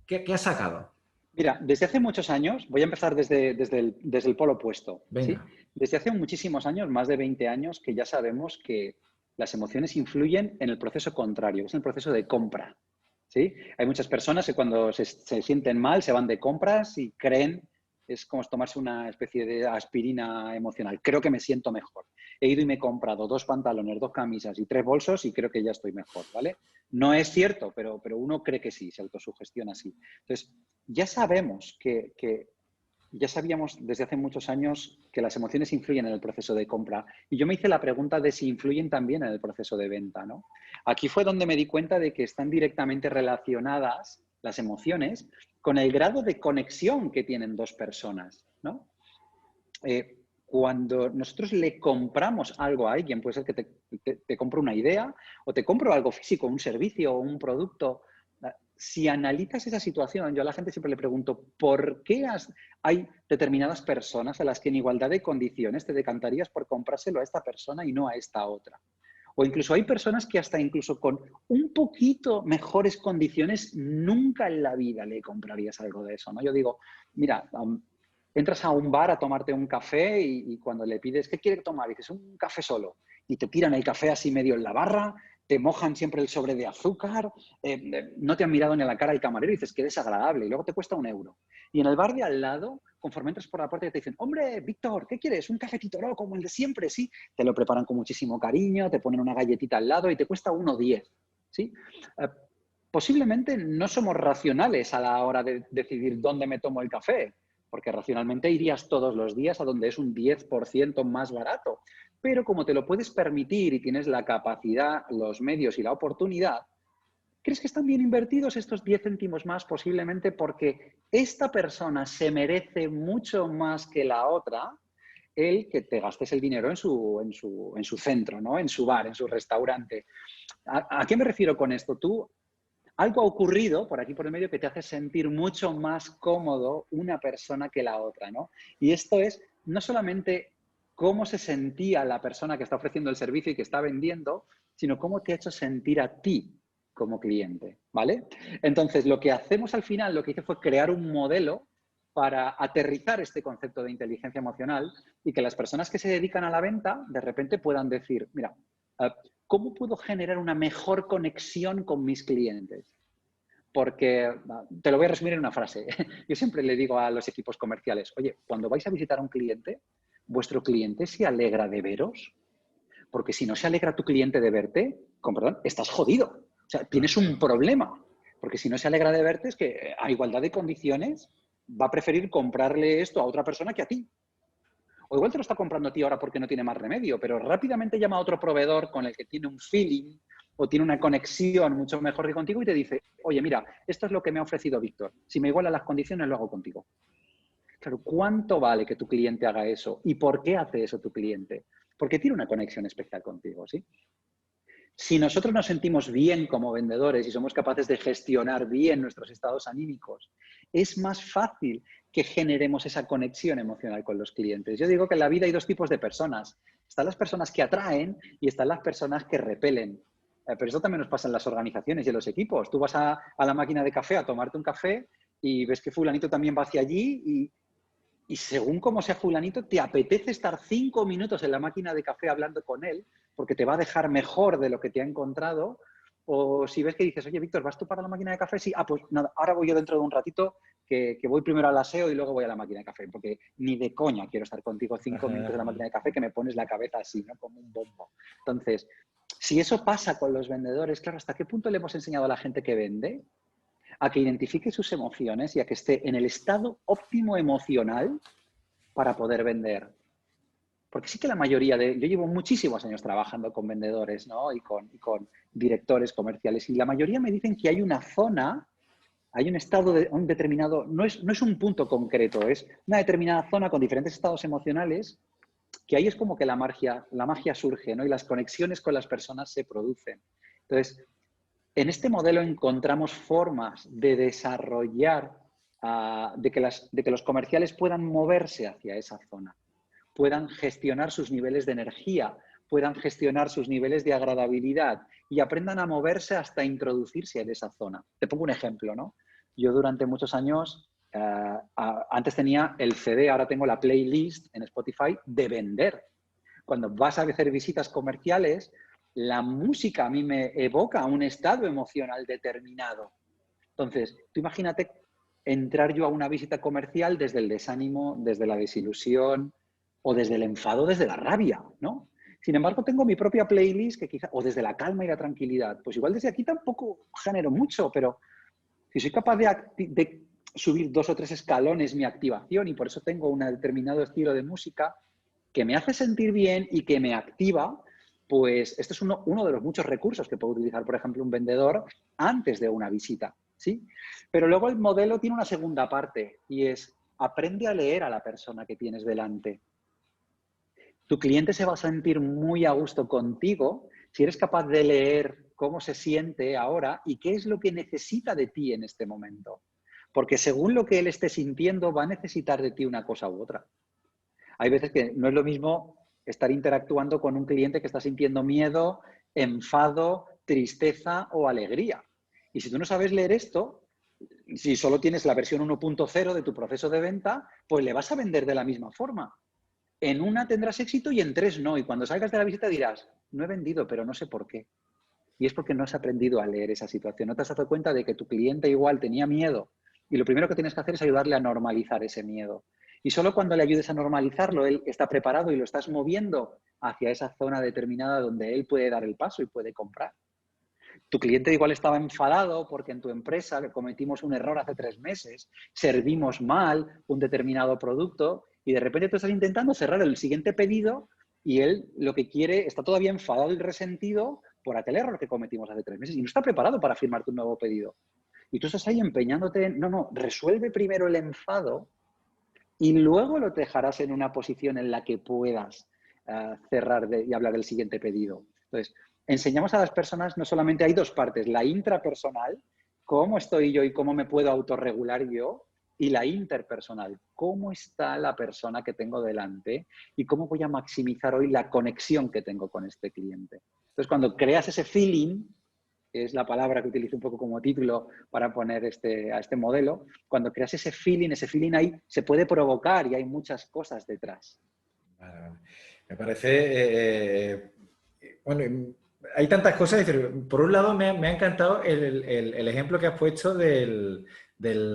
¿Qué has sacado? Mira, desde hace muchos años, voy a empezar desde el polo opuesto, ¿sí? Venga. Desde hace muchísimos años, más de 20 años, que ya sabemos que las emociones influyen en el proceso contrario, que es el proceso de compra, ¿sí? Hay muchas personas que cuando se sienten mal se van de compras y creen, es como tomarse una especie de aspirina emocional. Creo que me siento mejor. He ido y me he comprado 2 pantalones, 2 camisas y 3 bolsos y creo que ya estoy mejor, ¿vale? No es cierto, pero uno cree que sí, se autosugestiona así. Entonces, ya sabemos ya sabíamos desde hace muchos años que las emociones influyen en el proceso de compra. Y yo me hice la pregunta de si influyen también en el proceso de venta, ¿no? Aquí fue donde me di cuenta de que están directamente relacionadas las emociones con el grado de conexión que tienen dos personas, ¿no? Cuando nosotros le compramos algo a alguien, puede ser que te compro una idea o te compro algo físico, un servicio o un producto. Si analizas esa situación, yo a la gente siempre le pregunto, ¿por qué hay determinadas personas a las que en igualdad de condiciones te decantarías por comprárselo a esta persona y no a esta otra? O incluso hay personas que hasta incluso con un poquito mejores condiciones nunca en la vida le comprarías algo de eso, ¿no? Yo digo, mira, entras a un bar a tomarte un café y cuando le pides, ¿qué quiere tomar? Y dices, un café solo. Y te tiran el café así medio en la barra, te mojan siempre el sobre de azúcar, no te han mirado ni a la cara el camarero y dices, qué desagradable, y luego te cuesta 1 euro. Y en el bar de al lado, conforme entras por la puerta, te dicen, hombre, Víctor, ¿qué quieres? Un cafetito, ¿no? Como el de siempre, sí. Te lo preparan con muchísimo cariño, te ponen una galletita al lado y te cuesta 1,10, ¿sí? Posiblemente no somos racionales a la hora de decidir dónde me tomo el café, porque racionalmente irías todos los días a donde es un 10% más barato. Pero como te lo puedes permitir y tienes la capacidad, los medios y la oportunidad, ¿crees que están bien invertidos estos 10 céntimos más? Posiblemente porque esta persona se merece mucho más que la otra el que te gastes el dinero en su centro, ¿no? En su bar, en su restaurante. ¿A qué me refiero con esto? Algo ha ocurrido por aquí por el medio que te hace sentir mucho más cómodo una persona que la otra, ¿no? Y esto es no solamente cómo se sentía la persona que está ofreciendo el servicio y que está vendiendo, sino cómo te ha hecho sentir a ti como cliente, ¿vale? Entonces, lo que hacemos al final, lo que hice fue crear un modelo para aterrizar este concepto de inteligencia emocional y que las personas que se dedican a la venta de repente puedan decir, mira, ¿cómo puedo generar una mejor conexión con mis clientes? Porque, te lo voy a resumir en una frase. Yo siempre le digo a los equipos comerciales, oye, cuando vais a visitar a un cliente, ¿vuestro cliente se alegra de veros? Porque si no se alegra tu cliente de verte, con perdón, estás jodido. O sea, tienes un problema. Porque si no se alegra de verte es que a igualdad de condiciones va a preferir comprarle esto a otra persona que a ti. O igual te lo está comprando a ti ahora porque no tiene más remedio, pero rápidamente llama a otro proveedor con el que tiene un feeling o tiene una conexión mucho mejor que contigo y te dice, oye, mira, esto es lo que me ha ofrecido Víctor. Si me igualan las condiciones, lo hago contigo. Claro, ¿cuánto vale que tu cliente haga eso? ¿Y por qué hace eso tu cliente? Porque tiene una conexión especial contigo, ¿sí? Si nosotros nos sentimos bien como vendedores y somos capaces de gestionar bien nuestros estados anímicos, es más fácil que generemos esa conexión emocional con los clientes. Yo digo que en la vida hay dos tipos de personas. Están las personas que atraen y están las personas que repelen. Pero eso también nos pasa en las organizaciones y en los equipos. Tú vas a la máquina de café a tomarte un café y ves que fulanito también va hacia allí y según cómo sea fulanito, te apetece estar 5 minutos en la máquina de café hablando con él porque te va a dejar mejor de lo que te ha encontrado. O si ves que dices, oye, Víctor, ¿vas tú para la máquina de café? Sí, pues nada, ahora voy yo dentro de un ratito que voy primero al aseo y luego voy a la máquina de café, porque ni de coña quiero estar contigo 5 minutos en la máquina de café que me pones la cabeza así, ¿no? Como un bombo. Entonces, si eso pasa con los vendedores, claro, ¿hasta qué punto le hemos enseñado a la gente que vende a que identifique sus emociones y a que esté en el estado óptimo emocional para poder vender? Porque sí que la mayoría yo llevo muchísimos años trabajando con vendedores, ¿no? y con directores comerciales y la mayoría me dicen que hay una zona, hay un estado un determinado, no es un punto concreto, es una determinada zona con diferentes estados emocionales que ahí es como que la magia surge, ¿no? Y las conexiones con las personas se producen. Entonces, en este modelo encontramos formas de desarrollar, de que los comerciales puedan moverse hacia esa zona, puedan gestionar sus niveles de energía, puedan gestionar sus niveles de agradabilidad y aprendan a moverse hasta introducirse en esa zona. Te pongo un ejemplo, ¿no? Yo durante muchos años, antes tenía el CD, ahora tengo la playlist en Spotify de vender. Cuando vas a hacer visitas comerciales, la música a mí me evoca un estado emocional determinado. Entonces, tú imagínate entrar yo a una visita comercial desde el desánimo, desde la desilusión o desde el enfado, desde la rabia, ¿no? Sin embargo, tengo mi propia playlist que quizá, o desde la calma y la tranquilidad. Pues igual desde aquí tampoco genero mucho, pero si soy capaz de subir 2 o 3 escalones mi activación y por eso tengo un determinado estilo de música que me hace sentir bien y que me activa, pues este es uno de los muchos recursos que puede utilizar, por ejemplo, un vendedor antes de una visita, ¿sí? Pero luego el modelo tiene una segunda parte y es aprende a leer a la persona que tienes delante. Tu cliente se va a sentir muy a gusto contigo si eres capaz de leer cómo se siente ahora y qué es lo que necesita de ti en este momento. Porque según lo que él esté sintiendo, va a necesitar de ti una cosa u otra. Hay veces que no es lo mismo estar interactuando con un cliente que está sintiendo miedo, enfado, tristeza o alegría. Y si tú no sabes leer esto, si solo tienes la versión 1.0 de tu proceso de venta, pues le vas a vender de la misma forma. En una tendrás éxito y en 3 no. Y cuando salgas de la visita dirás, no he vendido, pero no sé por qué. Y es porque no has aprendido a leer esa situación. No te has dado cuenta de que tu cliente igual tenía miedo. Y lo primero que tienes que hacer es ayudarle a normalizar ese miedo. Y solo cuando le ayudes a normalizarlo, él está preparado y lo estás moviendo hacia esa zona determinada donde él puede dar el paso y puede comprar. Tu cliente igual estaba enfadado porque en tu empresa cometimos un error hace 3 meses, servimos mal un determinado producto y de repente tú estás intentando cerrar el siguiente pedido y él lo que quiere, está todavía enfadado y resentido por aquel error que cometimos hace 3 meses y no está preparado para firmarte un nuevo pedido. Y tú estás ahí empeñándote en, no, resuelve primero el enfado y luego lo dejarás en una posición en la que puedas cerrar y hablar del siguiente pedido. Entonces, enseñamos a las personas, no solamente hay 2 partes, la intrapersonal, cómo estoy yo y cómo me puedo autorregular yo, y la interpersonal, cómo está la persona que tengo delante y cómo voy a maximizar hoy la conexión que tengo con este cliente. Entonces, cuando creas ese feeling, que es la palabra que utilizo un poco como título para poner a este modelo, cuando creas ese feeling ahí se puede provocar y hay muchas cosas detrás. Vale, vale. Me parece, bueno, hay tantas cosas. Por un lado, me ha encantado el ejemplo que has puesto del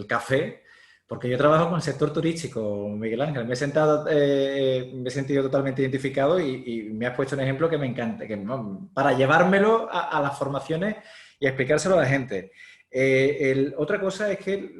café, porque yo trabajo con el sector turístico, Miguel Ángel. Me he sentido totalmente identificado y me has puesto un ejemplo que me encanta, para llevármelo a las formaciones y explicárselo a la gente. Otra cosa es que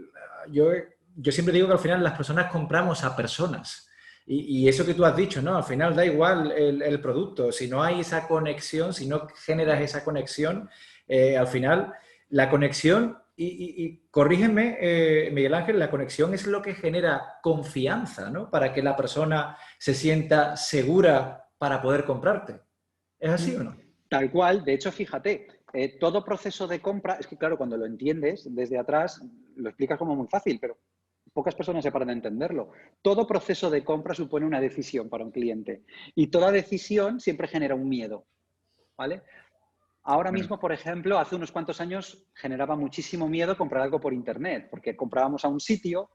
yo siempre digo que al final las personas compramos a personas. Y eso que tú has dicho, ¿no? Al final da igual el producto. Si no hay esa conexión, si no generas esa conexión, al final la conexión, y corrígeme, Miguel Ángel, la conexión es lo que genera confianza, ¿no? Para que la persona se sienta segura para poder comprarte. ¿Es así o no? Tal cual. De hecho, fíjate, todo proceso de compra, es que claro, cuando lo entiendes desde atrás, lo explicas como muy fácil, pero pocas personas se paran a entenderlo. Todo proceso de compra supone una decisión para un cliente y toda decisión siempre genera un miedo, ¿vale? Ahora Bueno, mismo, por ejemplo, hace unos cuantos años generaba muchísimo miedo comprar algo por internet, porque comprábamos a un sitio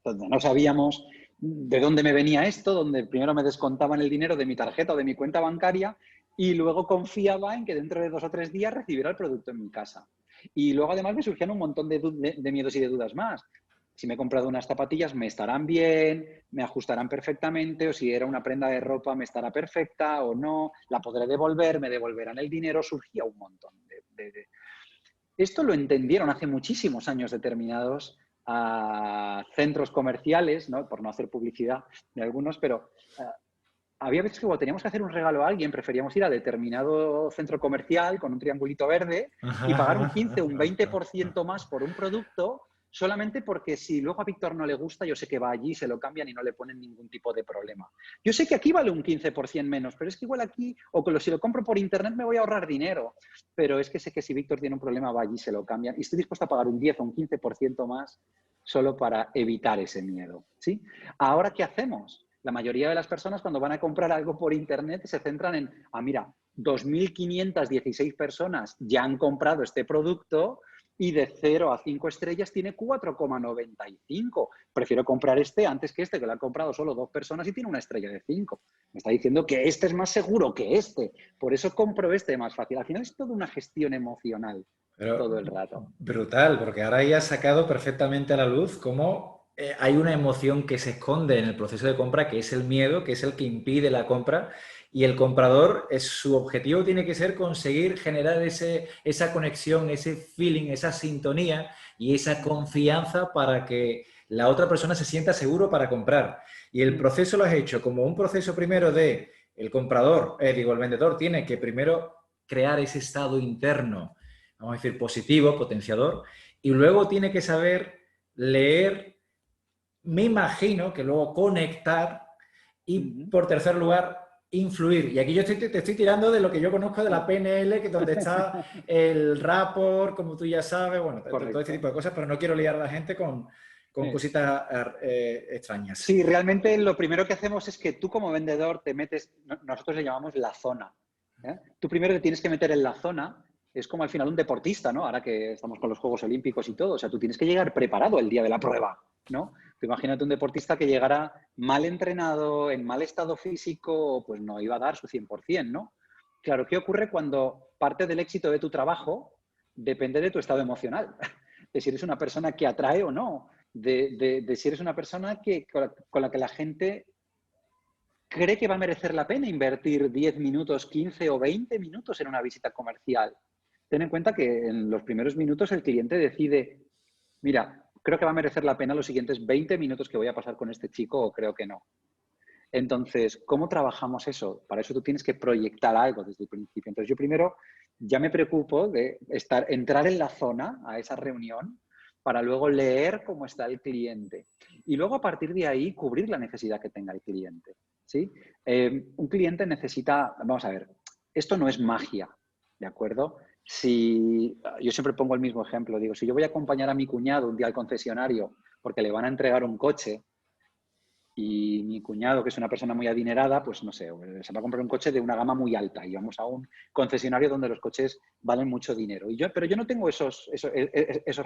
donde no sabíamos de dónde me venía esto, donde primero me descontaban el dinero de mi tarjeta o de mi cuenta bancaria y luego confiaba en que dentro de 2 o 3 días recibiera el producto en mi casa. Y luego además me surgían un montón de miedos y de dudas más. Si me he comprado unas zapatillas, ¿me estarán bien? ¿Me ajustarán perfectamente? O si era una prenda de ropa, ¿me estará perfecta o no? ¿La podré devolver? ¿Me devolverán el dinero? Surgía un montón Esto lo entendieron hace muchísimos años determinados centros comerciales, ¿no? Por no hacer publicidad de algunos, pero había veces que cuando teníamos que hacer un regalo a alguien, preferíamos ir a determinado centro comercial con un triangulito verde y pagar un 15 o un 20% más por un producto solamente porque si luego a Víctor no le gusta, yo sé que va allí, se lo cambian y no le ponen ningún tipo de problema. Yo sé que aquí vale un 15% menos, pero es que igual aquí, o si lo compro por internet me voy a ahorrar dinero, pero es que sé que si Víctor tiene un problema va allí, se lo cambian y estoy dispuesto a pagar un 10 o un 15% más solo para evitar ese miedo, ¿sí? Ahora, ¿qué hacemos? La mayoría de las personas cuando van a comprar algo por internet se centran en, mira, 2.516 personas ya han comprado este producto y de 0 a 5 estrellas tiene 4,95. Prefiero comprar este antes que lo han comprado solo 2 personas y tiene una estrella de 5. Me está diciendo que este es más seguro que este. Por eso compro este más fácil. Al final es toda una gestión emocional todo pero el rato. brutal, porque ahora ya has sacado perfectamente a la luz cómo hay una emoción que se esconde en el proceso de compra, que es el miedo, que es el que impide la compra, y el comprador, su objetivo tiene que ser conseguir generar esa conexión, ese feeling, esa sintonía y esa confianza para que la otra persona se sienta seguro para comprar. Y el proceso lo has hecho como un proceso primero de el comprador, el vendedor tiene que primero crear ese estado interno, vamos a decir, positivo, potenciador, y luego tiene que saber leer, me imagino que luego conectar y, por tercer lugar, influir. Y aquí yo te estoy tirando de lo que yo conozco de la PNL, que es donde está el rapport, como tú ya sabes, bueno, todo este tipo Correcto. de cosas, pero no quiero liar a la gente con cositas extrañas. Sí, realmente lo primero que hacemos es que tú como vendedor te metes, nosotros le llamamos la zona. Tú primero te tienes que meter en la zona, es como al final un deportista, ¿no? Ahora que estamos con los Juegos Olímpicos y todo, o sea, tú tienes que llegar preparado el día de la prueba, ¿no? Tú imagínate un deportista que llegara mal entrenado, en mal estado físico, pues no iba a dar su 100%, ¿no? Claro, ¿qué ocurre cuando parte del éxito de tu trabajo depende de tu estado emocional? De si eres una persona que atrae o no, de si eres una persona con la que la gente cree que va a merecer la pena invertir 10 minutos, 15 o 20 minutos en una visita comercial. Ten en cuenta que en los primeros minutos el cliente decide, mira, creo que va a merecer la pena los siguientes 20 minutos que voy a pasar con este chico o creo que no. Entonces, ¿cómo trabajamos eso? Para eso tú tienes que proyectar algo desde el principio. Entonces, yo primero ya me preocupo de entrar en la zona a esa reunión para luego leer cómo está el cliente. Y luego, a partir de ahí, cubrir la necesidad que tenga el cliente. ¿Sí? Un cliente necesita, vamos a ver, esto no es magia, ¿de acuerdo? Si yo siempre pongo el mismo ejemplo, digo, si yo voy a acompañar a mi cuñado un día al concesionario porque le van a entregar un coche y mi cuñado, que es una persona muy adinerada, pues no sé, se va a comprar un coche de una gama muy alta y vamos a un concesionario donde los coches valen mucho dinero. Pero yo no tengo esos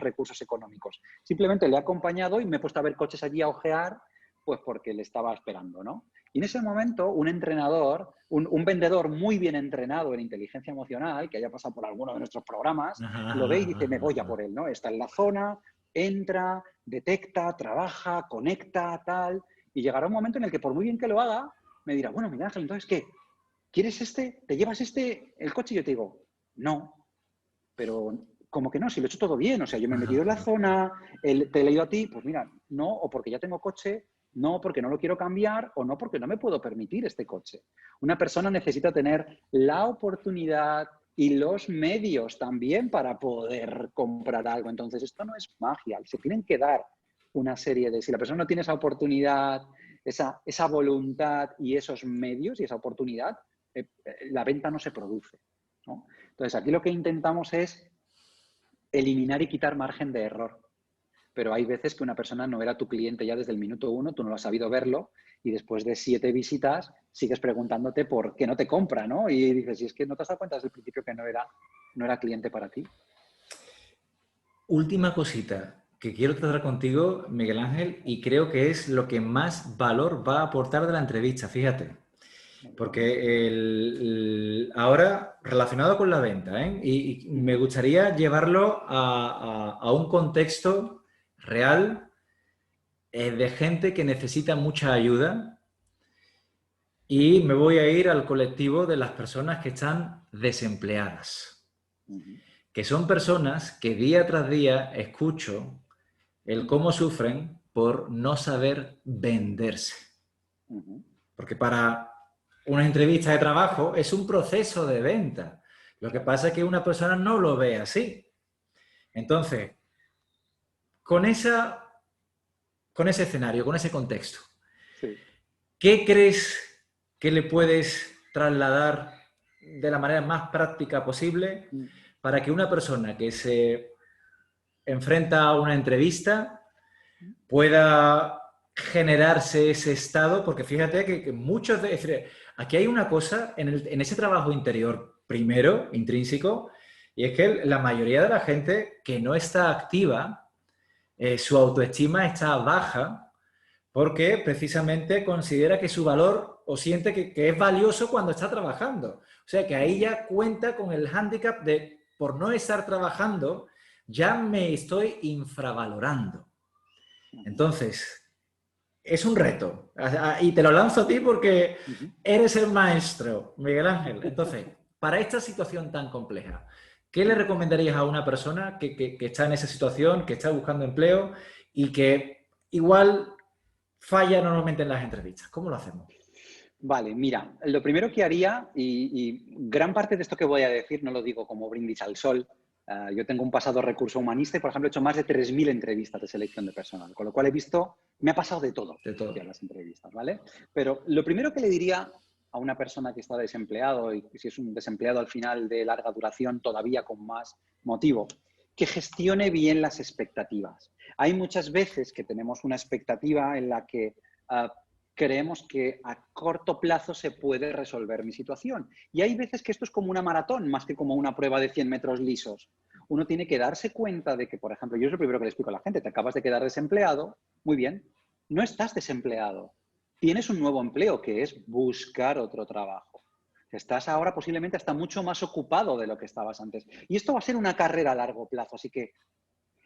recursos económicos. Simplemente le he acompañado y me he puesto a ver coches allí a ojear, pues porque le estaba esperando, ¿no? Y en ese momento, un entrenador, un vendedor muy bien entrenado en inteligencia emocional, que haya pasado por alguno de nuestros programas, lo ve y dice, me voy a por él, ¿no? Está en la zona, entra, detecta, trabaja, conecta, tal. Y llegará un momento en el que, por muy bien que lo haga, me dirá, bueno, Miguel Ángel, entonces, ¿qué? ¿Quieres este? ¿Te llevas el coche? Y yo te digo, no, pero como que no, si lo he hecho todo bien, o sea, yo me he metido en la zona, te he leído a ti, pues mira, no, o porque ya tengo coche, No porque no lo quiero cambiar o no porque no me puedo permitir este coche. Una persona necesita tener la oportunidad y los medios también para poder comprar algo. Entonces, esto no es magia. Se tienen que dar una serie de... Si la persona no tiene esa oportunidad, esa voluntad y esos medios y esa oportunidad, la venta no se produce, ¿no? Entonces, aquí lo que intentamos es eliminar y quitar margen de error. Pero hay veces que una persona no era tu cliente ya desde el minuto 1, tú no lo has sabido verlo y después de 7 visitas sigues preguntándote por qué no te compra, ¿no? Y dices, si es que no te has dado cuenta desde el principio que no era cliente para ti. Última cosita que quiero tratar contigo, Miguel Ángel, y creo que es lo que más valor va a aportar de la entrevista, fíjate. Porque ahora, relacionado con la venta, ¿eh? Y me gustaría llevarlo a un contexto real de gente que necesita mucha ayuda y me voy a ir al colectivo de las personas que están desempleadas, que son personas que día tras día escucho el cómo sufren por no saber venderse. Porque para una entrevista de trabajo es un proceso de venta. Lo que pasa es que una persona no lo ve así. Entonces, con ese escenario, con ese contexto, Sí. ¿qué crees que le puedes trasladar de la manera más práctica posible para que una persona que se enfrenta a una entrevista pueda generarse ese estado? Porque fíjate que muchos de... Aquí hay una cosa en ese trabajo interior, primero, intrínseco, y es que la mayoría de la gente que no está activa, su autoestima está baja porque precisamente considera que su valor o siente que es valioso cuando está trabajando. O sea que ahí ya cuenta con el hándicap de, por no estar trabajando, ya me estoy infravalorando. Entonces, es un reto. Y te lo lanzo a ti porque eres el maestro, Miguel Ángel. Entonces, para esta situación tan compleja, ¿qué le recomendarías a una persona que está en esa situación, que está buscando empleo y que igual falla normalmente en las entrevistas? ¿Cómo lo hacemos? Vale, mira, lo primero que haría, y gran parte de esto que voy a decir no lo digo como brindis al sol. Yo tengo un pasado recurso humanista y, por ejemplo, he hecho más de 3.000 entrevistas de selección de personal, con lo cual he visto, me ha pasado de todo en las entrevistas, ¿vale? Pero lo primero que le diría a una persona que está desempleado, y si es un desempleado al final de larga duración, todavía con más motivo, que gestione bien las expectativas. Hay muchas veces que tenemos una expectativa en la que creemos que a corto plazo se puede resolver mi situación. Y hay veces que esto es como una maratón, más que como una prueba de 100 metros lisos. Uno tiene que darse cuenta de que, por ejemplo, yo es lo primero que le explico a la gente, te acabas de quedar desempleado, muy bien, no estás desempleado. Tienes un nuevo empleo, que es buscar otro trabajo. Estás ahora posiblemente hasta mucho más ocupado de lo que estabas antes. Y esto va a ser una carrera a largo plazo, así que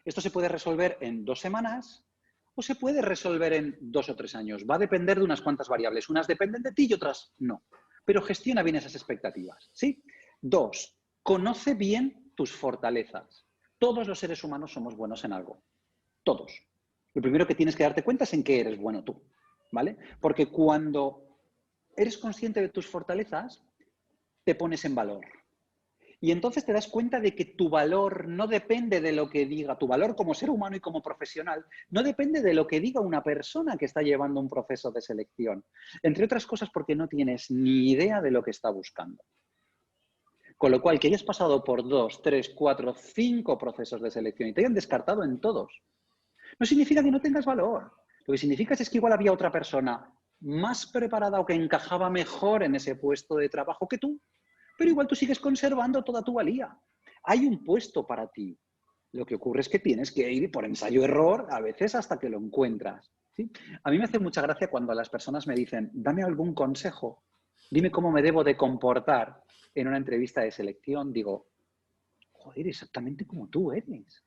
esto se puede resolver en 2 semanas, o se puede resolver en 2 o 3 años. Va a depender de unas cuantas variables. Unas dependen de ti y otras no. Pero gestiona bien esas expectativas, ¿sí? 2, conoce bien tus fortalezas. Todos los seres humanos somos buenos en algo. Todos. Lo primero que tienes que darte cuenta es en qué eres bueno tú, ¿vale? Porque cuando eres consciente de tus fortalezas, te pones en valor. Y entonces te das cuenta de que tu valor no depende de lo que diga, tu valor como ser humano y como profesional, no depende de lo que diga una persona que está llevando un proceso de selección. Entre otras cosas porque no tienes ni idea de lo que está buscando. Con lo cual, que hayas pasado por 2, 3, 4, 5 procesos de selección y te hayan descartado en todos, no significa que no tengas valor. Lo que significa es que igual había otra persona más preparada o que encajaba mejor en ese puesto de trabajo que tú, pero igual tú sigues conservando toda tu valía. Hay un puesto para ti. Lo que ocurre es que tienes que ir por ensayo-error a veces hasta que lo encuentras, ¿sí? A mí me hace mucha gracia cuando las personas me dicen, dame algún consejo, dime cómo me debo de comportar en una entrevista de selección. Digo, joder, exactamente como tú eres.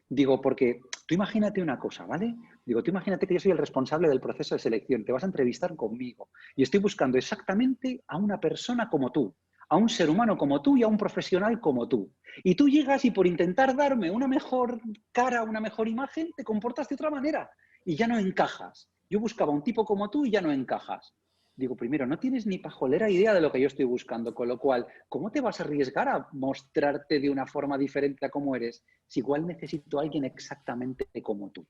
Digo, porque tú imagínate una cosa, ¿vale? Digo, tú imagínate que yo soy el responsable del proceso de selección, te vas a entrevistar conmigo y estoy buscando exactamente a una persona como tú, a un ser humano como tú y a un profesional como tú. Y tú llegas y por intentar darme una mejor cara, una mejor imagen, te comportas de otra manera y ya no encajas. Yo buscaba un tipo como tú y ya no encajas. Digo, primero, no tienes ni pajolera idea de lo que yo estoy buscando, con lo cual, ¿cómo te vas a arriesgar a mostrarte de una forma diferente a cómo eres si igual necesito a alguien exactamente como tú?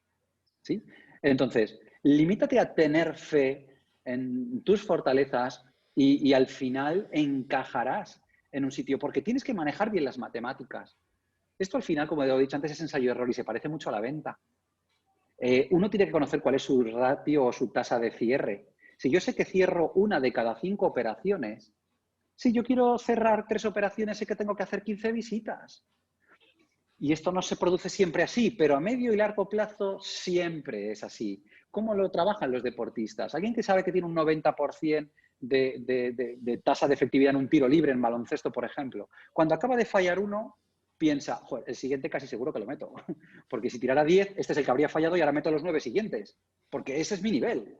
¿Sí? Entonces, limítate a tener fe en tus fortalezas y al final encajarás en un sitio, porque tienes que manejar bien las matemáticas. Esto al final, como he dicho antes, es ensayo-error y se parece mucho a la venta. Uno tiene que conocer cuál es su ratio o su tasa de cierre. Si yo sé que cierro 1 de cada 5 operaciones, si yo quiero cerrar 3 operaciones, sé que tengo que hacer 15 visitas. Y esto no se produce siempre así, pero a medio y largo plazo siempre es así. ¿Cómo lo trabajan los deportistas? Alguien que sabe que tiene un 90% de tasa de efectividad en un tiro libre en baloncesto, por ejemplo. Cuando acaba de fallar uno, piensa, joder, el siguiente casi seguro que lo meto. Porque si tirara 10, este es el que habría fallado y ahora meto los 9 siguientes. Porque ese es mi nivel.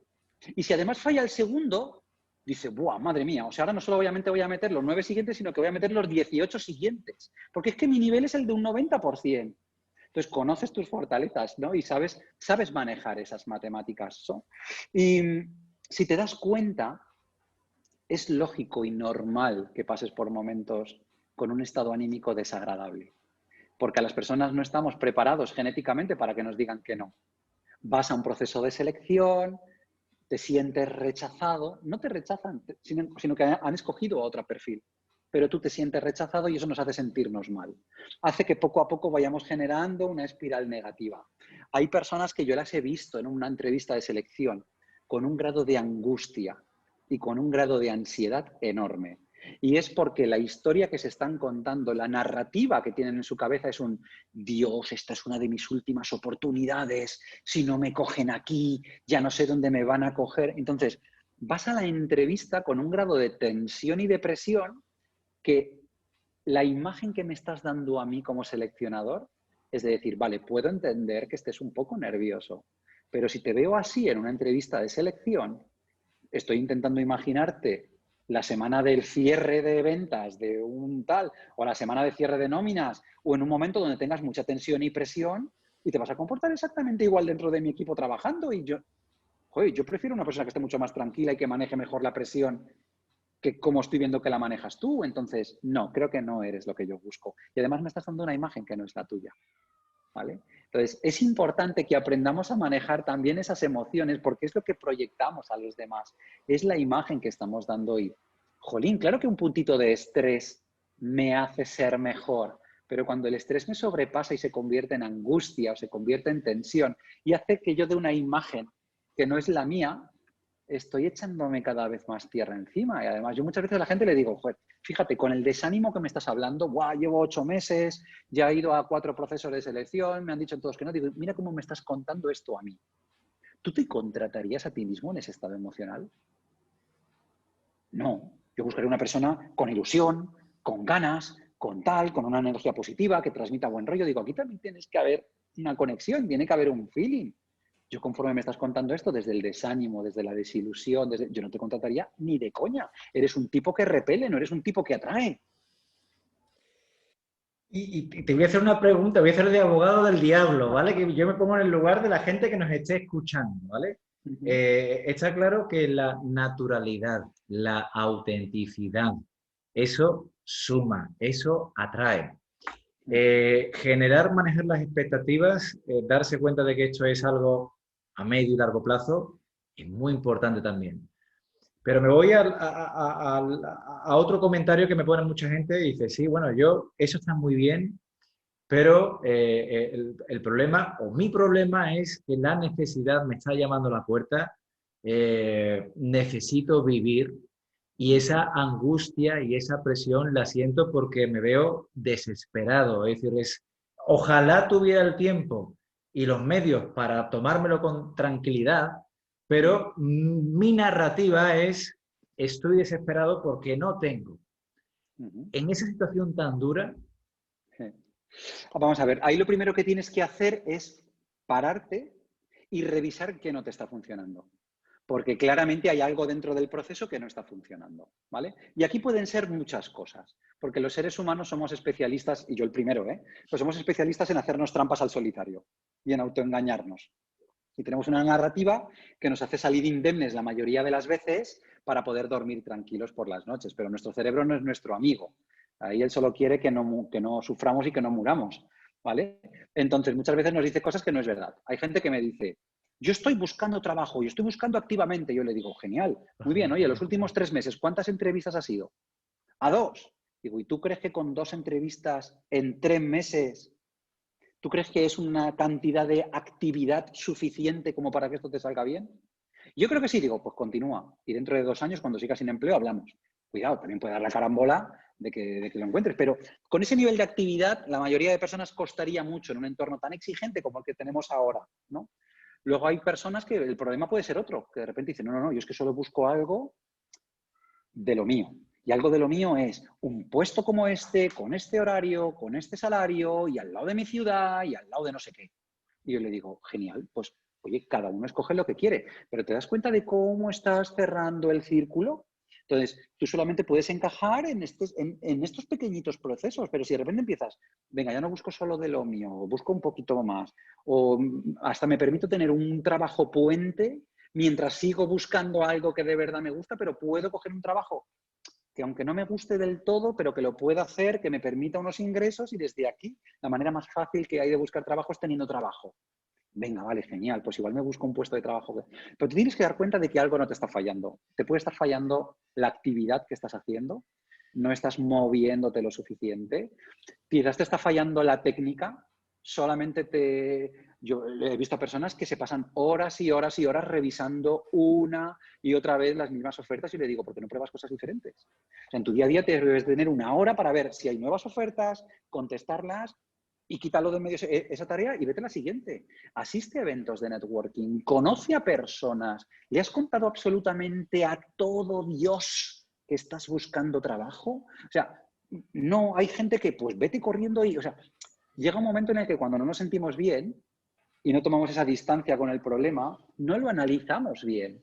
Y si además falla el segundo, dice, ¡buah, madre mía! O sea, ahora no solamente voy a meter los 9 siguientes, sino que voy a meter los 18 siguientes. Porque es que mi nivel es el de un 90%. Entonces, conoces tus fortalezas, ¿no? Y sabes manejar esas matemáticas, ¿no? Y si te das cuenta, es lógico y normal que pases por momentos con un estado anímico desagradable. Porque a las personas no estamos preparados genéticamente para que nos digan que no. Vas a un proceso de selección, te sientes rechazado, no te rechazan, sino que han escogido a otro perfil, pero tú te sientes rechazado y eso nos hace sentirnos mal. Hace que poco a poco vayamos generando una espiral negativa. Hay personas que yo las he visto en una entrevista de selección con un grado de angustia y con un grado de ansiedad enorme. Y es porque la historia que se están contando, la narrativa que tienen en su cabeza es un Dios, esta es una de mis últimas oportunidades, si no me cogen aquí, ya no sé dónde me van a coger. Entonces, vas a la entrevista con un grado de tensión y depresión que la imagen que me estás dando a mí como seleccionador es de decir, vale, puedo entender que estés un poco nervioso, pero si te veo así en una entrevista de selección, estoy intentando imaginarte la semana del cierre de ventas de un tal, o la semana de cierre de nóminas, o en un momento donde tengas mucha tensión y presión, y te vas a comportar exactamente igual dentro de mi equipo trabajando. Y yo prefiero una persona que esté mucho más tranquila y que maneje mejor la presión que como estoy viendo que la manejas tú. Entonces, no, creo que no eres lo que yo busco. Y además me estás dando una imagen que no es la tuya. ¿Vale? Entonces, es importante que aprendamos a manejar también esas emociones porque es lo que proyectamos a los demás. Es la imagen que estamos dando hoy. Jolín, claro que un puntito de estrés me hace ser mejor, pero cuando el estrés me sobrepasa y se convierte en angustia o se convierte en tensión y hace que yo dé una imagen que no es la mía, estoy echándome cada vez más tierra encima. Y además, yo muchas veces a la gente le digo, joder, fíjate, con el desánimo que me estás hablando, ¡buah! Llevo 8 meses, ya he ido a 4 procesos de selección, me han dicho todos que no. Digo, mira cómo me estás contando esto a mí. ¿Tú te contratarías a ti mismo en ese estado emocional? No. Yo buscaría una persona con ilusión, con ganas, con tal, con una energía positiva, que transmita buen rollo. Digo, aquí también tienes que haber una conexión, tiene que haber un feeling. Yo conforme me estás contando esto, desde el desánimo, desde la desilusión, yo no te contrataría ni de coña. Eres un tipo que repele, no eres un tipo que atrae. Y te voy a hacer una pregunta, voy a hacer de abogado del diablo, ¿vale? Que yo me pongo en el lugar de la gente que nos esté escuchando, ¿vale? Uh -huh. Está claro que la naturalidad, la autenticidad, eso suma, eso atrae. Manejar las expectativas, darse cuenta de que esto es algo a medio y largo plazo, es muy importante también. Pero me voy a otro comentario que me pone mucha gente y dice, sí, bueno, eso está muy bien, pero el problema, o mi problema es que la necesidad me está llamando a la puerta, necesito vivir y esa angustia y esa presión la siento porque me veo desesperado. Es decir, ojalá tuviera el tiempo y los medios para tomármelo con tranquilidad, pero mi narrativa es, estoy desesperado porque no tengo. En esa situación tan dura. Vamos a ver, ahí lo primero que tienes que hacer es pararte y revisar qué no te está funcionando. Porque claramente hay algo dentro del proceso que no está funcionando, ¿vale? Y aquí pueden ser muchas cosas, porque los seres humanos somos especialistas, y yo el primero, pues somos especialistas en hacernos trampas al solitario y en autoengañarnos. Y tenemos una narrativa que nos hace salir indemnes la mayoría de las veces para poder dormir tranquilos por las noches. Pero nuestro cerebro no es nuestro amigo. Ahí él solo quiere que no suframos y que no muramos, ¿vale? Entonces, muchas veces nos dice cosas que no es verdad. Hay gente que me dice, yo estoy buscando trabajo, yo estoy buscando activamente. Yo le digo, genial, muy bien, oye, los últimos 3 meses, ¿cuántas entrevistas has ido? A 2. Digo, ¿y tú crees que con 2 entrevistas en 3 meses, tú crees que es una cantidad de actividad suficiente como para que esto te salga bien? Yo creo que sí, digo, pues continúa. Y dentro de 2 años, cuando sigas sin empleo, hablamos. Cuidado, también puede dar la carambola de que lo encuentres. Pero con ese nivel de actividad, la mayoría de personas costaría mucho en un entorno tan exigente como el que tenemos ahora, ¿no? Luego hay personas que el problema puede ser otro, que de repente dicen, no, yo es que solo busco algo de lo mío. Y algo de lo mío es un puesto como este, con este horario, con este salario, y al lado de mi ciudad, y al lado de no sé qué. Y yo le digo, genial, pues oye, cada uno escoge lo que quiere, pero ¿te das cuenta de cómo estás cerrando el círculo? Entonces, tú solamente puedes encajar en estos pequeñitos procesos, pero si de repente empiezas, venga, ya no busco solo de lo mío, busco un poquito más, o hasta me permito tener un trabajo puente mientras sigo buscando algo que de verdad me gusta, pero puedo coger un trabajo que aunque no me guste del todo, pero que lo pueda hacer, que me permita unos ingresos y desde aquí la manera más fácil que hay de buscar trabajo es teniendo trabajo. Venga, vale, genial, pues igual me busco un puesto de trabajo. Pero te tienes que dar cuenta de que algo no te está fallando. Te puede estar fallando la actividad que estás haciendo, no estás moviéndote lo suficiente, quizás te está fallando la técnica, Yo he visto a personas que se pasan horas y horas y horas revisando una y otra vez las mismas ofertas y le digo, ¿por qué no pruebas cosas diferentes? O sea, en tu día a día te debes tener una hora para ver si hay nuevas ofertas, contestarlas y quítalo de medio esa tarea y vete a la siguiente. Asiste a eventos de networking, conoce a personas, le has contado absolutamente a todo Dios que estás buscando trabajo. O sea, no, hay gente que pues vete corriendo y, o sea, llega un momento en el que cuando no nos sentimos bien y no tomamos esa distancia con el problema, no lo analizamos bien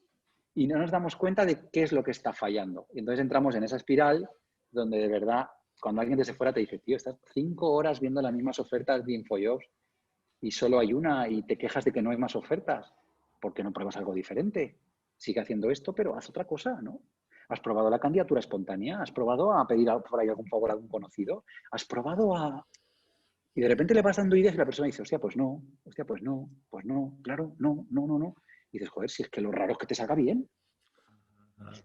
y no nos damos cuenta de qué es lo que está fallando. Y entonces entramos en esa espiral donde de verdad, cuando alguien desde fuera te dice, tío, estás 5 horas viendo las mismas ofertas de InfoJobs y solo hay una y te quejas de que no hay más ofertas, ¿por qué no pruebas algo diferente? Sigue haciendo esto, pero haz otra cosa, ¿no? ¿Has probado la candidatura espontánea? ¿Has probado a pedir por ahí algún favor a algún conocido? ¿Has probado a...? Y de repente le vas dando ideas y la persona dice, hostia, pues no, claro, no. Y dices, joder, si es que lo raro es que te salga bien.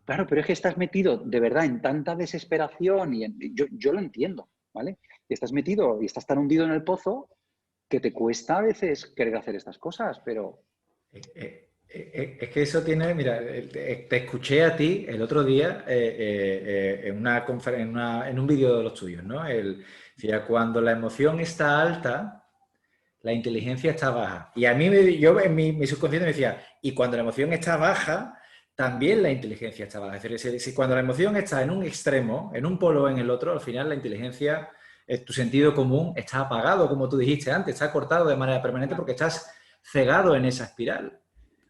Claro, pero es que estás metido de verdad en tanta desesperación y yo lo entiendo, ¿vale? Y estás metido y estás tan hundido en el pozo que te cuesta a veces querer hacer estas cosas, pero... Es que eso tiene, mira, te escuché a ti el otro día en una en un vídeo de los tuyos, ¿no? Decía, cuando la emoción está alta, la inteligencia está baja. Y a mí, yo en mi subconsciente me decía, y cuando la emoción está baja, también la inteligencia está baja. Es decir, si cuando la emoción está en un extremo, en un polo o en el otro, al final la inteligencia, tu sentido común está apagado, como tú dijiste antes, está cortado de manera permanente porque estás cegado en esa espiral.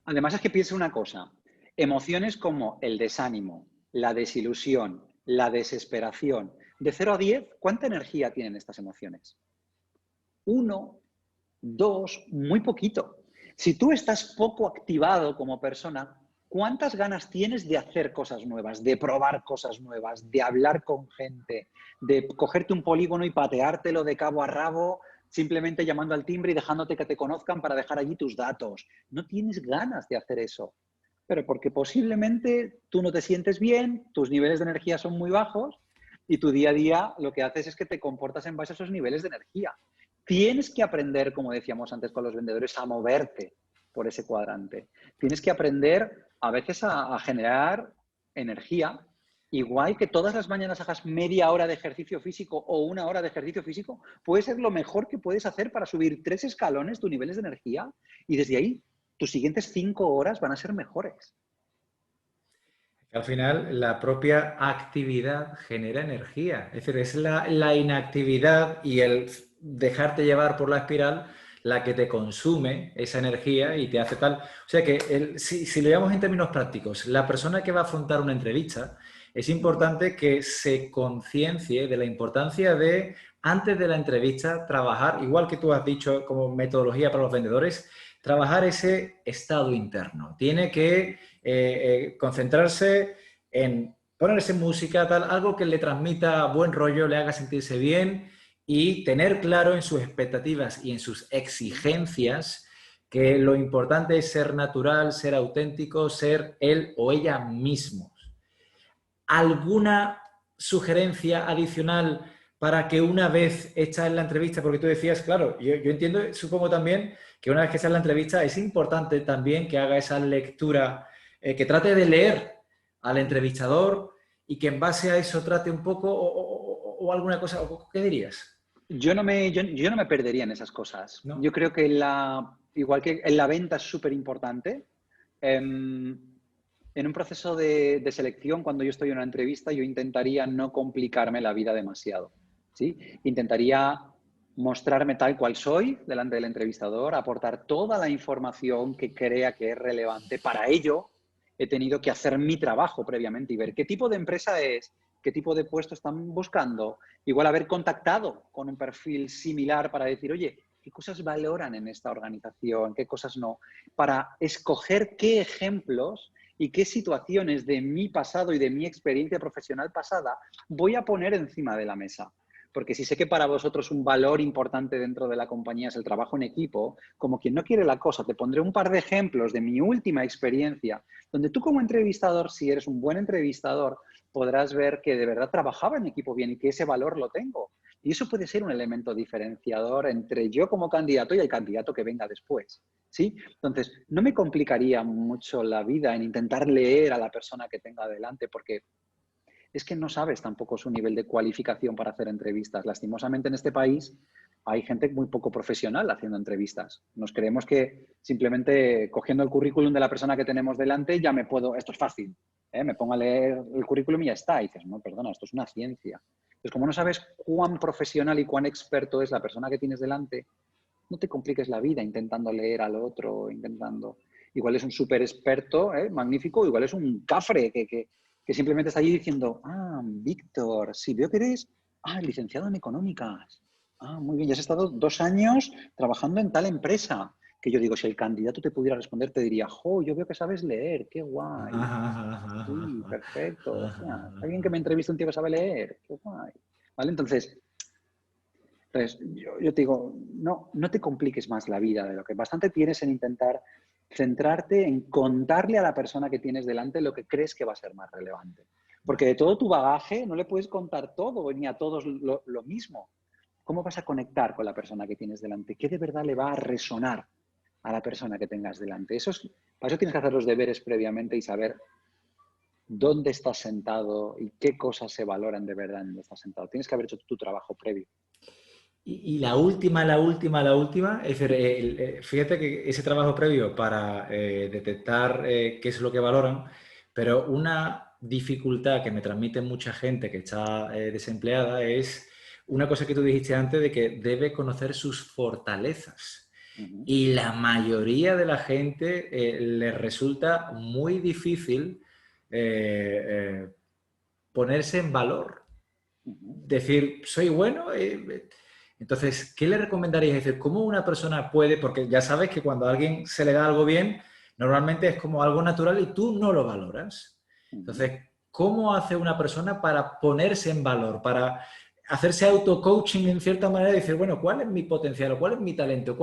Además es que piensa una cosa, emociones como el desánimo, la desilusión, la desesperación, de 0 a 10, ¿cuánta energía tienen estas emociones? 1, 2, muy poquito. Si tú estás poco activado como persona, ¿cuántas ganas tienes de hacer cosas nuevas, de probar cosas nuevas, de hablar con gente, de cogerte un polígono y pateártelo de cabo a rabo, simplemente llamando al timbre y dejándote que te conozcan para dejar allí tus datos? No tienes ganas de hacer eso, pero porque posiblemente tú no te sientes bien, tus niveles de energía son muy bajos y tu día a día lo que haces es que te comportas en base a esos niveles de energía. Tienes que aprender, como decíamos antes con los vendedores, a moverte por ese cuadrante. Tienes que aprender a veces a generar energía. Igual que todas las mañanas hagas media hora de ejercicio físico o 1 hora de ejercicio físico, puede ser lo mejor que puedes hacer para subir 3 escalones tus niveles de energía y desde ahí tus siguientes 5 horas van a ser mejores. Al final, la propia actividad genera energía. Es decir, es la inactividad y el dejarte llevar por la espiral la que te consume esa energía y te hace tal. O sea que, si lo llevamos en términos prácticos, la persona que va a afrontar una entrevista, es importante que se conciencie de la importancia de, antes de la entrevista, trabajar, igual que tú has dicho como metodología para los vendedores, trabajar ese estado interno. Tiene que concentrarse en ponerse música, tal, algo que le transmita buen rollo, le haga sentirse bien y tener claro en sus expectativas y en sus exigencias que lo importante es ser natural, ser auténtico, ser él o ella mismos. ¿Alguna sugerencia adicional para que una vez hecha en la entrevista, porque tú decías, claro, yo entiendo, supongo también que una vez que está en la entrevista es importante también que haga esa lectura, que trate de leer al entrevistador y que en base a eso trate un poco o alguna cosa, ¿qué dirías? Yo no me perdería en esas cosas. ¿No? Yo creo que igual que en la venta es súper importante, en un proceso de selección, cuando yo estoy en una entrevista, yo intentaría no complicarme la vida demasiado, ¿sí? Intentaría mostrarme tal cual soy delante del entrevistador, aportar toda la información que crea que es relevante. Para ello, he tenido que hacer mi trabajo previamente y ver qué tipo de empresa es, qué tipo de puesto están buscando. Igual haber contactado con un perfil similar para decir, oye, ¿qué cosas valoran en esta organización? ¿Qué cosas no? Para escoger qué ejemplos y qué situaciones de mi pasado y de mi experiencia profesional pasada voy a poner encima de la mesa. Porque si sé que para vosotros un valor importante dentro de la compañía es el trabajo en equipo, como quien no quiere la cosa, te pondré un par de ejemplos de mi última experiencia, donde tú como entrevistador, si eres un buen entrevistador, podrás ver que de verdad trabajaba en equipo bien y que ese valor lo tengo. Y eso puede ser un elemento diferenciador entre yo como candidato y el candidato que venga después, ¿sí? Entonces, no me complicaría mucho la vida en intentar leer a la persona que tenga delante, porque es que no sabes tampoco su nivel de cualificación para hacer entrevistas. Lastimosamente en este país hay gente muy poco profesional haciendo entrevistas. Nos creemos que simplemente cogiendo el currículum de la persona que tenemos delante ya me puedo, esto es fácil, me pongo a leer el currículum y ya está. Y dices, no, perdona, esto es una ciencia. Entonces, como no sabes cuán profesional y cuán experto es la persona que tienes delante, no te compliques la vida intentando leer al otro, intentando... Igual es un súper experto, magnífico, igual es un cafre que simplemente está allí diciendo, ah, Víctor, sí, veo que eres, licenciado en económicas. Ah, muy bien, ya has estado 2 años trabajando en tal empresa. Que yo digo, si el candidato te pudiera responder, te diría, jo, yo veo que sabes leer, qué guay. Sí, perfecto. O sea, alguien que me entrevista un tío que sabe leer, qué guay. ¿Vale? Entonces, yo te digo, no te compliques más la vida de lo que bastante tienes en intentar centrarte en contarle a la persona que tienes delante lo que crees que va a ser más relevante. Porque de todo tu bagaje no le puedes contar todo ni a todos lo mismo. ¿Cómo vas a conectar con la persona que tienes delante? ¿Qué de verdad le va a resonar a la persona que tengas delante? Para eso tienes que hacer los deberes previamente y saber dónde estás sentado y qué cosas se valoran de verdad en donde estás sentado. Tienes que haber hecho tu trabajo previo. Y la última, es decir, fíjate que ese trabajo previo para detectar qué es lo que valoran, pero una dificultad que me transmite mucha gente que está desempleada es una cosa que tú dijiste antes de que debe conocer sus fortalezas. Y la mayoría de la gente le resulta muy difícil ponerse en valor. Decir, soy bueno. Entonces, ¿qué le recomendarías? Es decir, ¿cómo una persona puede? Porque ya sabes que cuando a alguien se le da algo bien, normalmente es como algo natural y tú no lo valoras. Entonces, ¿cómo hace una persona para ponerse en valor, para hacerse auto-coaching en cierta manera y decir, bueno, ¿cuál es mi potencial o cuál es mi talento?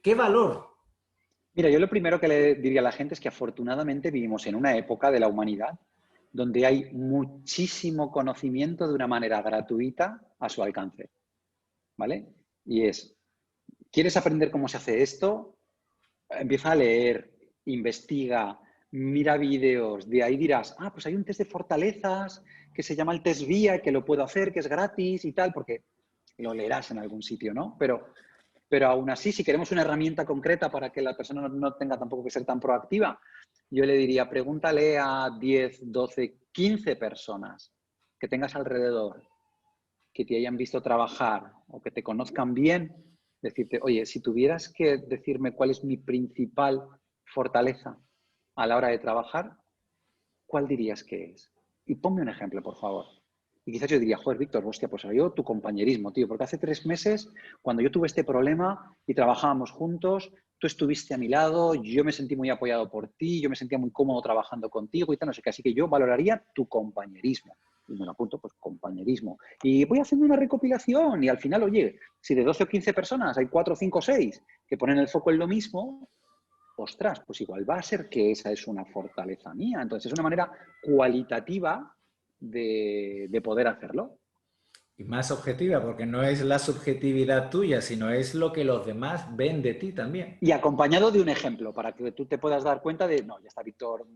¿Qué valor? Mira, yo lo primero que le diría a la gente es que afortunadamente vivimos en una época de la humanidad donde hay muchísimo conocimiento de una manera gratuita a su alcance, ¿vale? Y ¿quieres aprender cómo se hace esto? Empieza a leer, investiga, mira vídeos, de ahí dirás, pues hay un test de fortalezas que se llama el test VIA, que lo puedo hacer, que es gratis y tal, porque lo leerás en algún sitio, ¿no? Pero aún así, si queremos una herramienta concreta para que la persona no tenga tampoco que ser tan proactiva, yo le diría, pregúntale a 10, 12, 15 personas que tengas alrededor, que te hayan visto trabajar o que te conozcan bien, decirte, oye, si tuvieras que decirme cuál es mi principal fortaleza a la hora de trabajar, ¿cuál dirías que es? Y ponme un ejemplo, por favor. Y quizás yo diría, joder, Víctor, hostia, pues yo tu compañerismo, tío, porque hace 3 meses, cuando yo tuve este problema y trabajábamos juntos, tú estuviste a mi lado, yo me sentí muy apoyado por ti, yo me sentía muy cómodo trabajando contigo y tal, no sé qué. Así que yo valoraría tu compañerismo. Y me lo apunto, pues compañerismo. Y voy haciendo una recopilación y al final, oye, si de 12 o 15 personas hay 4, 5, 6 que ponen el foco en lo mismo, ostras, pues igual va a ser que esa es una fortaleza mía. Entonces es una manera cualitativa de poder hacerlo. Y más objetiva, porque no es la subjetividad tuya, sino es lo que los demás ven de ti también. Y acompañado de un ejemplo, para que tú te puedas dar cuenta de, no, ya está Víctor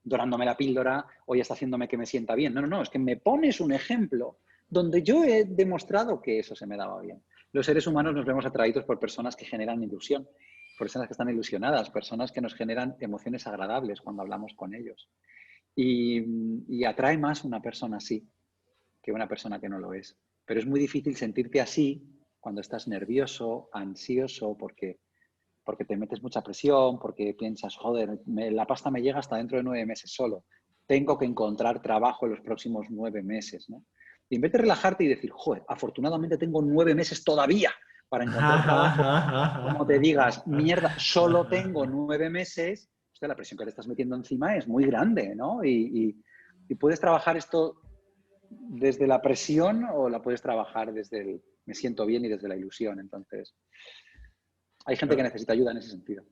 dorándome la píldora o ya está haciéndome que me sienta bien. No, no, no, es que me pones un ejemplo donde yo he demostrado que eso se me daba bien. Los seres humanos nos vemos atraídos por personas que generan ilusión, personas que están ilusionadas, personas que nos generan emociones agradables cuando hablamos con ellos. Y atrae más una persona así que una persona que no lo es. Pero es muy difícil sentirte así cuando estás nervioso, ansioso, porque te metes mucha presión, porque piensas, joder, la pasta me llega hasta dentro de 9 meses solo. Tengo que encontrar trabajo en los próximos 9 meses, ¿no? Y en vez de relajarte y decir, joder, afortunadamente tengo 9 meses todavía para encontrar trabajo, como te digas, mierda, solo tengo 9 meses, hostia, la presión que te estás metiendo encima es muy grande, ¿no? Y puedes trabajar esto desde la presión o la puedes trabajar desde el me siento bien y desde la ilusión. Entonces, hay gente que necesita ayuda en ese sentido.